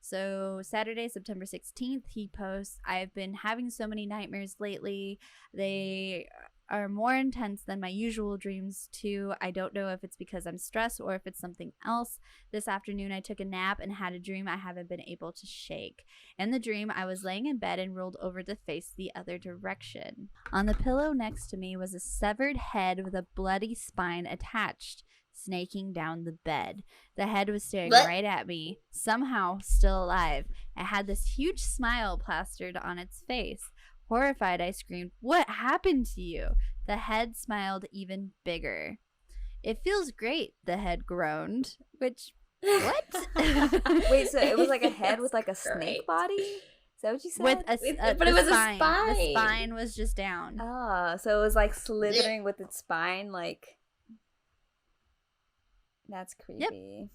So Saturday, September 16th, he posts, "I've been having so many nightmares lately. They are more intense than my usual dreams too. I don't know if it's because I'm stressed or if it's something else. This afternoon I took a nap and had a dream I haven't been able to shake. In the dream, I was laying in bed and rolled over to face the other direction. On the pillow next to me was a severed head with a bloody spine attached, snaking down the bed. The head was staring right at me, somehow still alive. It had this huge smile plastered on its face. Horrified, I screamed, 'What happened to you?' The head smiled even bigger. 'It feels great,' the head groaned." Which, what? Wait, so it was like a head with like a snake body? Is that what you said? With but it was a spine. spine. The spine was just down. Oh, so it was like slithering with its spine, like. That's creepy. Yep.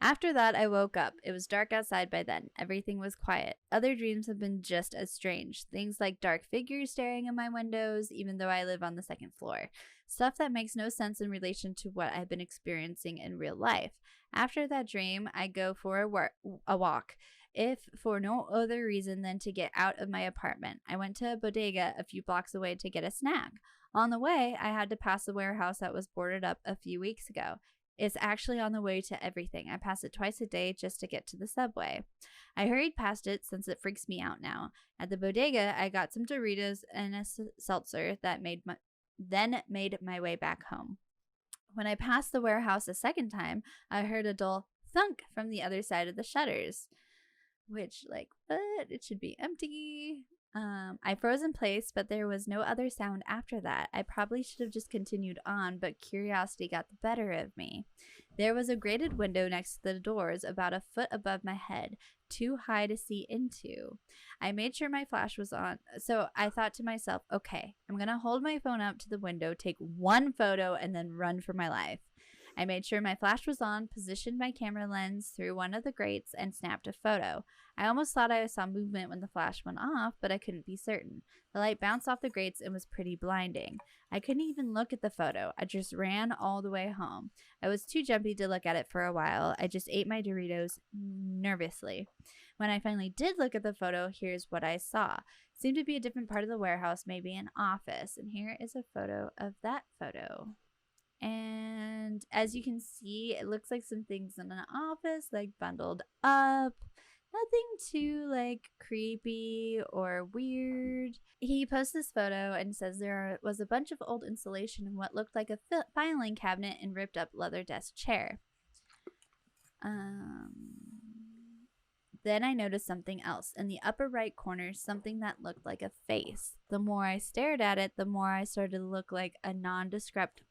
After that, I woke up. It was dark outside by then. Everything was quiet. Other dreams have been just as strange. Things like dark figures staring in my windows, even though I live on the second floor. Stuff that makes no sense in relation to what I've been experiencing in real life. After that dream, I go for a walk, if for no other reason than to get out of my apartment. I went to a bodega a few blocks away to get a snack. On the way, I had to pass the warehouse that was boarded up a few weeks ago. It's actually on the way to everything. I pass it twice a day just to get to the subway. I hurried past it since it freaks me out now. At the bodega, I got some Doritos and a seltzer that then made my way back home. When I passed the warehouse a second time, I heard a dull thunk from the other side of the shutters. Which, like, what? It should be empty. I froze in place, but there was no other sound after that. I probably should have just continued on, but curiosity got the better of me. There was a grated window next to the doors about a foot above my head, too high to see into. I made sure my flash was on, so I thought to myself, okay, I'm going to hold my phone up to the window, take one photo, and then run for my life. I made sure my flash was on, positioned my camera lens through one of the grates, and snapped a photo. I almost thought I saw movement when the flash went off, but I couldn't be certain. The light bounced off the grates and was pretty blinding. I couldn't even look at the photo. I just ran all the way home. I was too jumpy to look at it for a while. I just ate my Doritos nervously. When I finally did look at the photo, here's what I saw. It seemed to be a different part of the warehouse, maybe an office. And here is a photo of that photo. And as you can see, it looks like some things in an office, like bundled up. Nothing too, like, creepy or weird. He posts this photo and says there was a bunch of old insulation in what looked like a filing cabinet and ripped up leather desk chair. Then I noticed something else. In the upper right corner, something that looked like a face. The more I stared at it, the more I started to look like a nondescript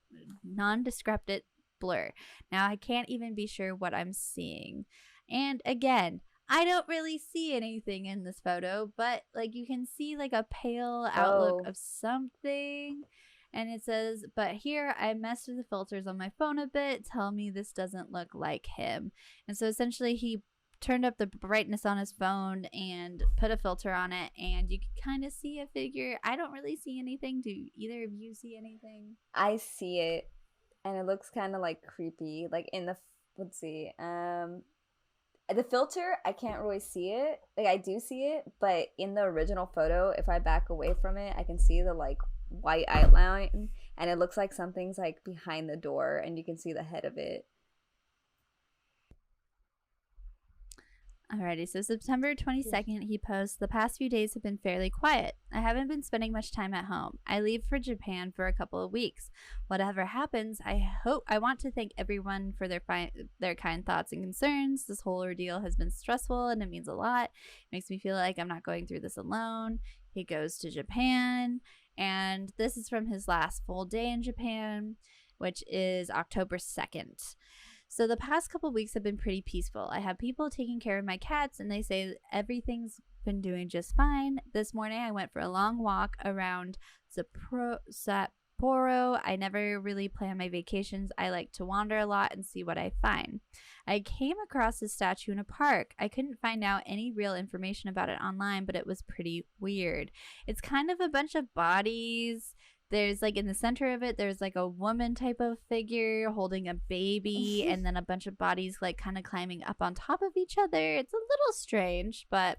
blur. Now I can't even be sure what I'm seeing. And again, I don't really see anything in this photo, but like you can see like a pale outlook of something. And it says, but here I messed with the filters on my phone a bit. Tell me this doesn't look like him. And so essentially he turned up the brightness on his phone and put a filter on it, and you can kind of see a figure. I don't really see anything. Do either of you see anything? I see it, and it looks kind of like creepy. Like in the, let's see, the filter, I can't really see it. Like I do see it, but in the original photo, if I back away from it, I can see the like white outline, and it looks like something's like behind the door, and you can see the head of it. Alrighty, so September 22nd, he posts, the past few days have been fairly quiet. I haven't been spending much time at home. I leave for Japan for a couple of weeks. Whatever happens, I want to thank everyone for their kind thoughts and concerns. This whole ordeal has been stressful and it means a lot. It makes me feel like I'm not going through this alone. He goes to Japan, and this is from his last full day in Japan, which is October 2nd. So the past couple weeks have been pretty peaceful. I have people taking care of my cats, and they say everything's been doing just fine. This morning I went for a long walk around Sapporo. I never really plan my vacations. I like to wander a lot and see what I find. I came across a statue in a park. I couldn't find out any real information about it online, but it was pretty weird. It's kind of a bunch of bodies. There's like in the center of it, there's like a woman type of figure holding a baby, and then a bunch of bodies like kind of climbing up on top of each other. It's a little strange, but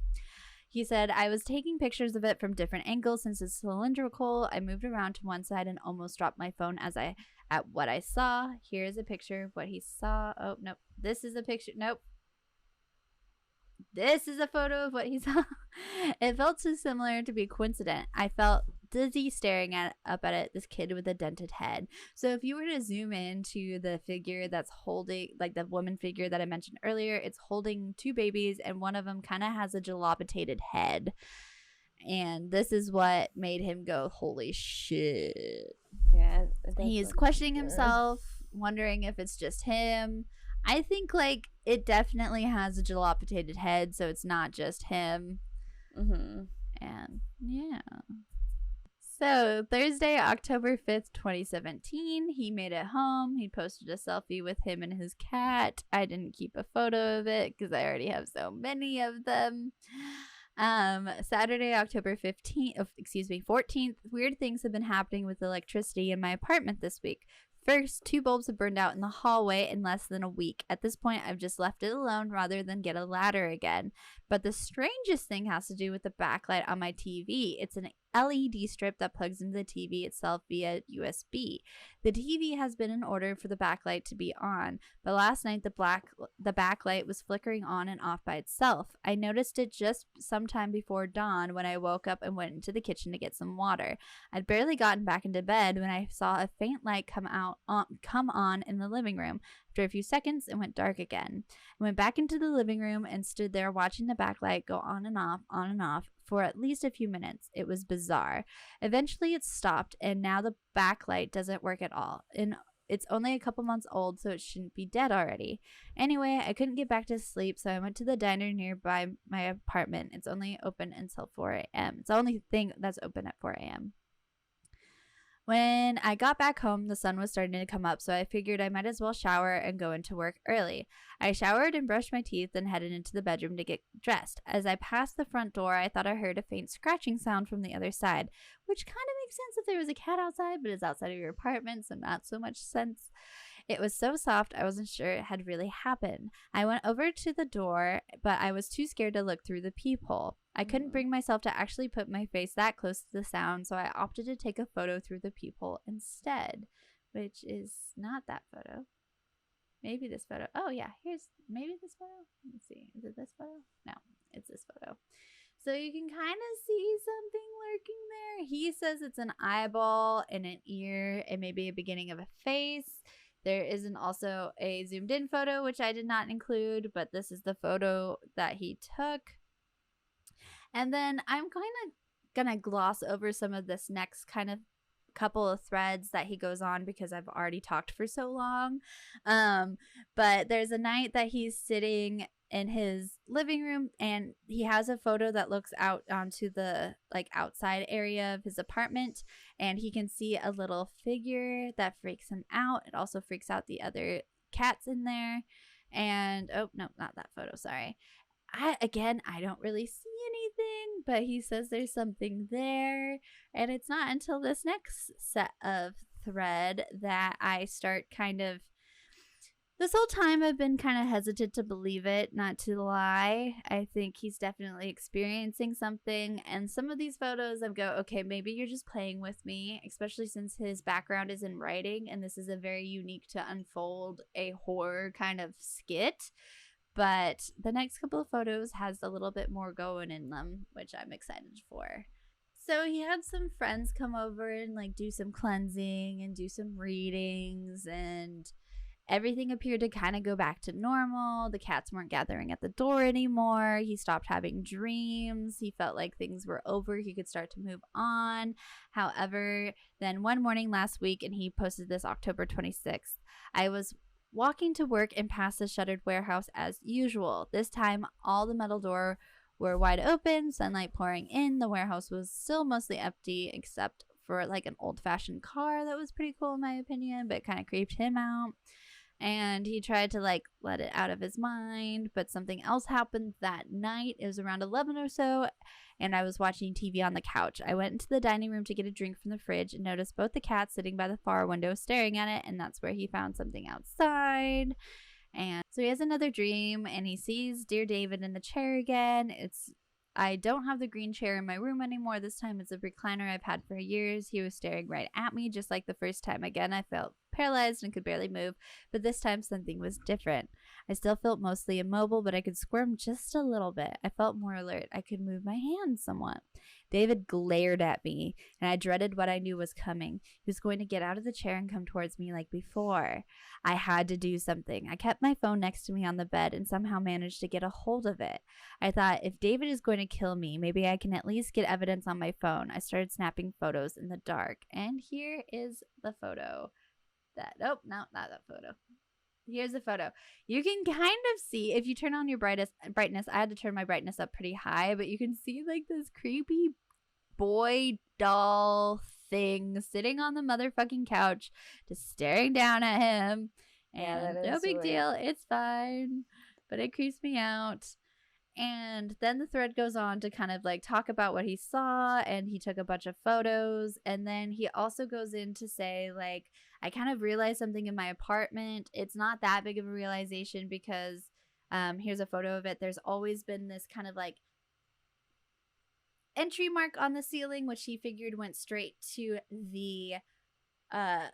he said, I was taking pictures of it from different angles since it's cylindrical. I moved around to one side and almost dropped my phone at what I saw. Here's a picture of what he saw. Oh, nope. This is a picture. Nope. This is a photo of what he saw. It felt too similar to be coincident. I felt dizzy staring up at it, this kid with a dented head. So if you were to zoom into the figure that's holding, like the woman figure that I mentioned earlier, it's holding two babies, and one of them kind of has a dilapided head. And this is what made him go, holy shit. Yeah. He's questioning himself, wondering if it's just him. I think like it definitely has a dilapided head, so it's not just him. Mm-hmm. And yeah. So Thursday, October 5th, 2017, he made it home. He posted a selfie with him and his cat. I didn't keep a photo of it because I already have so many of them. Saturday, October 14th, weird things have been happening with electricity in my apartment this week. First, 2 bulbs have burned out in the hallway in less than a week. At this point, I've just left it alone rather than get a ladder again. But the strangest thing has to do with the backlight on my TV. It's an LED strip that plugs into the TV itself via USB. The TV has been in order for the backlight to be on, but last night the backlight was flickering on and off by itself. I noticed it just sometime before dawn when I woke up and went into the kitchen to get some water. I'd barely gotten back into bed when I saw a faint light come on in the living room. After a few seconds, it went dark again. I went back into the living room and stood there watching the backlight go on and off for at least a few minutes. It was bizarre. Eventually it stopped, and now the backlight doesn't work at all. And it's only a couple months old, so it shouldn't be dead already. Anyway, I couldn't get back to sleep, so I went to the diner nearby my apartment. It's only open until 4 a.m. It's the only thing that's open at 4 a.m. When I got back home, the sun was starting to come up, so I figured I might as well shower and go into work early. I showered and brushed my teeth and headed into the bedroom to get dressed. As I passed the front door, I thought I heard a faint scratching sound from the other side, which kind of makes sense if there was a cat outside, but it's outside of your apartment, so not so much sense. It was so soft, I wasn't sure it had really happened. I went over to the door, but I was too scared to look through the peephole. I couldn't bring myself to actually put my face that close to the sound, so I opted to take a photo through the peephole instead, which is not that photo. Maybe this photo. Oh, yeah, here's maybe this photo. Let me see. Is it this photo? No, it's this photo. So you can kind of see something lurking there. He says it's an eyeball and an ear and maybe a beginning of a face. There isn't also a zoomed in photo, which I did not include, but this is the photo that he took. And then I'm kind of gonna gloss over some of this next kind of couple of threads that he goes on because I've already talked for so long. But there's a night that he's sitting in his living room and he has a photo that looks out onto the like outside area of his apartment, and he can see a little figure that freaks him out. It also freaks out the other cats in there. And oh no, not that photo, sorry. I don't really see anything, but he says there's something there. And it's not until this next set of thread that I start kind of, this whole time I've been kind of hesitant to believe it, not to lie. I think he's definitely experiencing something. And some of these photos I go, okay, maybe you're just playing with me, especially since his background is in writing. And this is a very unique to unfold a horror kind of skit. But the next couple of photos has a little bit more going in them, which I'm excited for. So he had some friends come over and like do some cleansing and do some readings, and everything appeared to kind of go back to normal. The cats weren't gathering at the door anymore. He stopped having dreams. He felt like things were over. He could start to move on. However, then one morning last week, and he posted this October 26th, I was walking to work and past the shuttered warehouse as usual. This time, all the metal doors were wide open, sunlight pouring in. The warehouse was still mostly empty, except for like an old-fashioned car that was pretty cool in my opinion, but kind of creeped him out. And he tried to like let it out of his mind, but something else happened that night. It was around 11 or so, and I was watching TV on the couch. I went into the dining room to get a drink from the fridge and noticed both the cats sitting by the far window staring at it, and that's where he found something outside. And so he has another dream, and he sees Dear David in the chair again. I don't have the green chair in my room anymore. This time it's a recliner I've had for years. He was staring right at me, just like the first time. Again, I felt paralyzed and could barely move, but this time something was different. I still felt mostly immobile, but I could squirm just a little bit. I felt more alert. I could move my hands somewhat. David glared at me, and I dreaded what I knew was coming. He was going to get out of the chair and come towards me like before. I had to do something. I kept my phone next to me on the bed and somehow managed to get a hold of it. I thought, if David is going to kill me, maybe I can at least get evidence on my phone. I started snapping photos in the dark, and here is the photo. Not that photo. Here's a photo. You can kind of see if you turn on your brightness. I had to turn my brightness up pretty high, but you can see like this creepy boy doll thing sitting on the motherfucking couch, just staring down at him. And that no is big weird. deal. It's fine, but it creeps me out. And then the thread goes on to kind of like talk about what he saw, and he took a bunch of photos. And then he also goes in to say, like, I kind of realized something in my apartment. It's not that big of a realization because here's a photo of it. There's always been this kind of like entry mark on the ceiling, which he figured went straight to the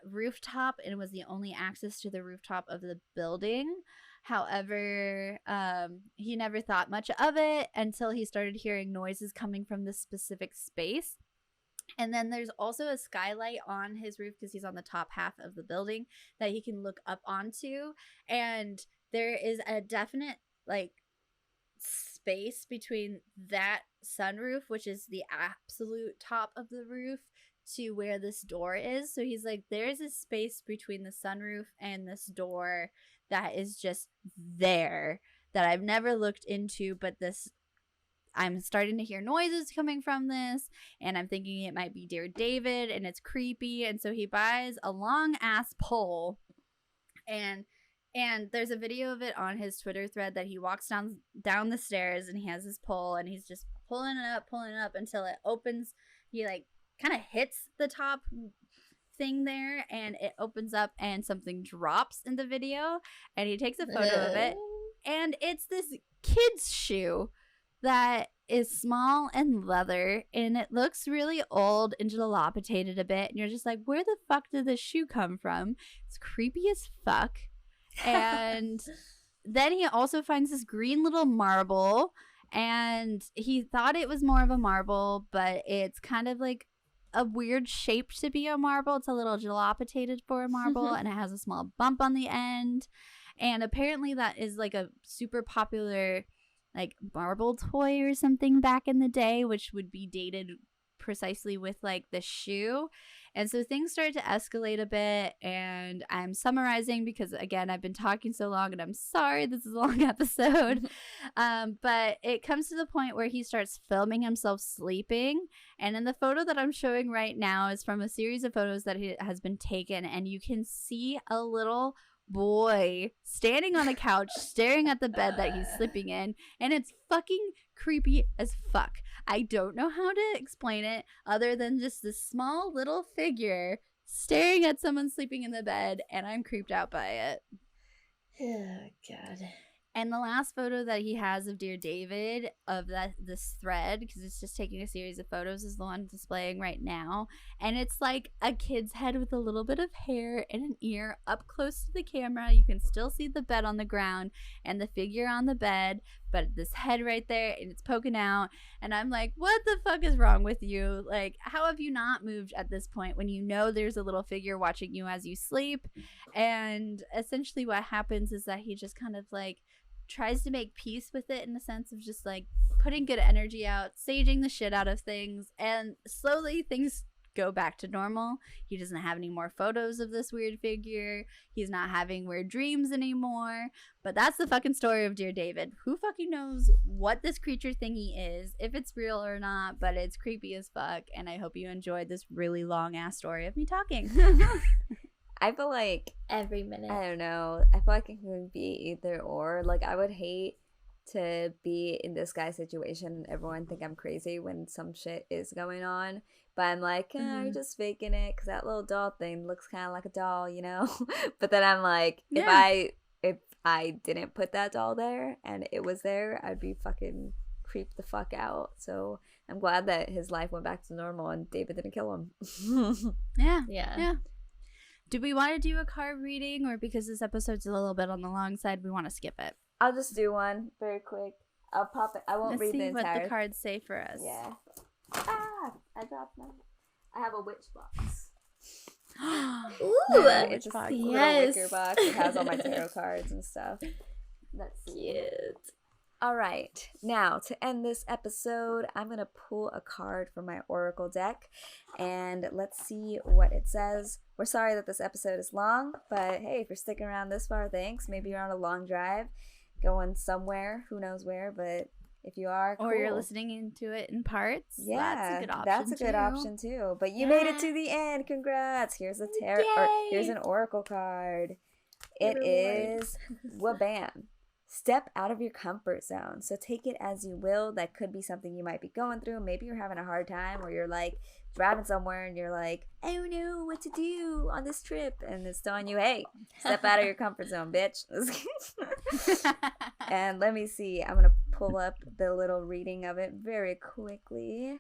rooftop and was the only access to the rooftop of the building. However, he never thought much of it until he started hearing noises coming from this specific space. And then there's also a skylight on his roof because he's on the top half of the building that he can look up onto. And there is a definite like space between that sunroof, which is the absolute top of the roof, to where this door is. So he's like, there's a space between the sunroof and this door that is just there that I've never looked into, but this, I'm starting to hear noises coming from this, and I'm thinking it might be Dear David, and it's creepy. And so he buys a long ass pole, and there's a video of it on his Twitter thread that he walks down the stairs, and he has his pole, and he's just pulling it up until it opens. He like kind of hits the top thing there, and it opens up, and something drops in the video, and he takes a photo of it, and it's this kid's shoe that is small and leather, and it looks really old and dilapidated a bit, and you're just like, where the fuck did this shoe come from? It's creepy as fuck. And then he also finds this green little marble, and he thought it was more of a marble, but it's kind of like a weird shape to be a marble. It's a little dilapidated for a marble, and it has a small bump on the end. And apparently that is like a super popular like marble toy or something back in the day, which would be dated precisely with like the shoe. And so things started to escalate a bit, and I'm summarizing because again I've been talking so long, and I'm sorry this is a long episode. But it comes to the point where he starts filming himself sleeping, and in the photo that I'm showing right now is from a series of photos that has been taken, and you can see a little boy standing on a couch staring at the bed that he's sleeping in, and it's fucking creepy as fuck. I don't know how to explain it other than just this small little figure staring at someone sleeping in the bed, and I'm creeped out by it. Oh god. And the last photo that he has of Dear David of this thread, because it's just taking a series of photos, is the one displaying right now. And it's like a kid's head with a little bit of hair and an ear up close to the camera. You can still see the bed on the ground and the figure on the bed, but this head right there, and it's poking out. And I'm like, what the fuck is wrong with you? Like, how have you not moved at this point when you know there's a little figure watching you as you sleep? And essentially what happens is that he just kind of like tries to make peace with it, in the sense of just like putting good energy out, saging the shit out of things, and slowly things go back to normal. He doesn't have any more photos of this weird figure. He's not having weird dreams anymore. But that's the fucking story of Dear David. Who fucking knows what this creature thingy is, if it's real or not, but it's creepy as fuck, and I hope you enjoyed this really long ass story of me talking. I feel like Every minute. I don't know. I feel like it could be either or. Like, I would hate to be in this guy's situation and everyone think I'm crazy when some shit is going on. But I'm like, you're just faking it because that little doll thing looks kind of like a doll, you know? But then I'm like, Yeah. if I didn't put that doll there and it was there, I'd be fucking creeped the fuck out. So I'm glad that his life went back to normal and David didn't kill him. Yeah. Do we want to do a card reading, or because this episode's a little bit on the long side, we want to skip it? I'll just do one very quick. I'll pop it. I won't Let's read see the entire. what the cards say for us. Yeah. I dropped mine. I have a witch box. Ooh, It's just a little yes. wicker box. It has all my tarot cards and stuff. That's Cute. All right. Now, to end this episode, I'm going to pull a card from my Oracle deck and let's see what it says. We're sorry that this episode is long, but hey, if you're sticking around this far, thanks. Maybe you're on a long drive going somewhere, who knows where, but if you are, Or cool. you're listening into it in parts. Yeah, that's a good option too. But you made it to the end. Congrats. Here's a here's an Oracle card. It is Wabam. Step out of your comfort zone. So take it as you will. That could be something you might be going through. Maybe you're having a hard time or you're like driving somewhere and you're like, I don't know what to do on this trip. And it's telling you, hey, step out of your comfort zone, bitch. And let me see. I'm going to pull up the little reading of it very quickly.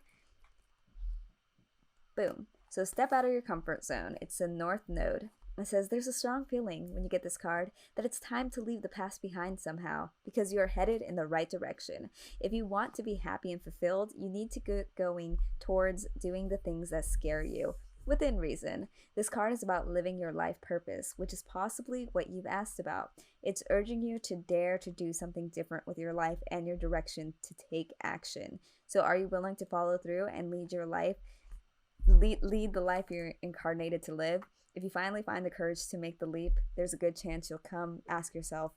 Boom. So step out of your comfort zone. It's a North Node. It says there's a strong feeling when you get this card that it's time to leave the past behind somehow because you're headed in the right direction. If you want to be happy and fulfilled, you need to get going towards doing the things that scare you. Within reason. This card is about living your life purpose, which is possibly what you've asked about. It's urging you to dare to do something different with your life and your direction to take action. So are you willing to follow through and lead your life? Lead the life you're incarnated to live? If you finally find the courage to make the leap, there's a good chance you'll come ask yourself,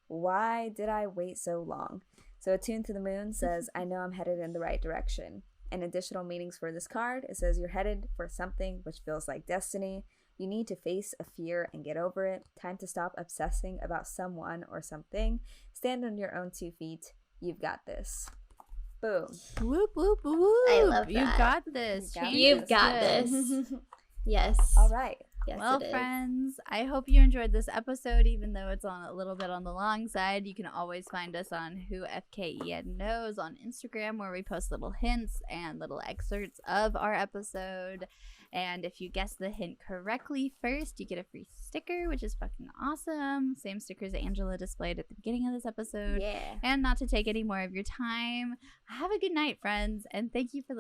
why did I wait so long? So Attuned to the Moon says, I know I'm headed in the right direction. And additional meanings for this card, it says you're headed for something which feels like destiny. You need to face a fear and get over it. Time to stop obsessing about someone or something. Stand on your own 2 feet. You've got this. Boom. Whoop, whoop, whoop. I love that. You got this. You've got this. Yes. All right. Yes, Well, it is. friends, I hope you enjoyed this episode, even though it's on a little bit on the long side. You can always find us on Who FKEN Knows on Instagram, where we post little hints and little excerpts of our episode. And if you guess the hint correctly first, you get a free sticker, which is fucking awesome. Same stickers Angela displayed at the beginning of this episode. Yeah. And not to take any more of your time, have a good night, friends, and thank you for listening.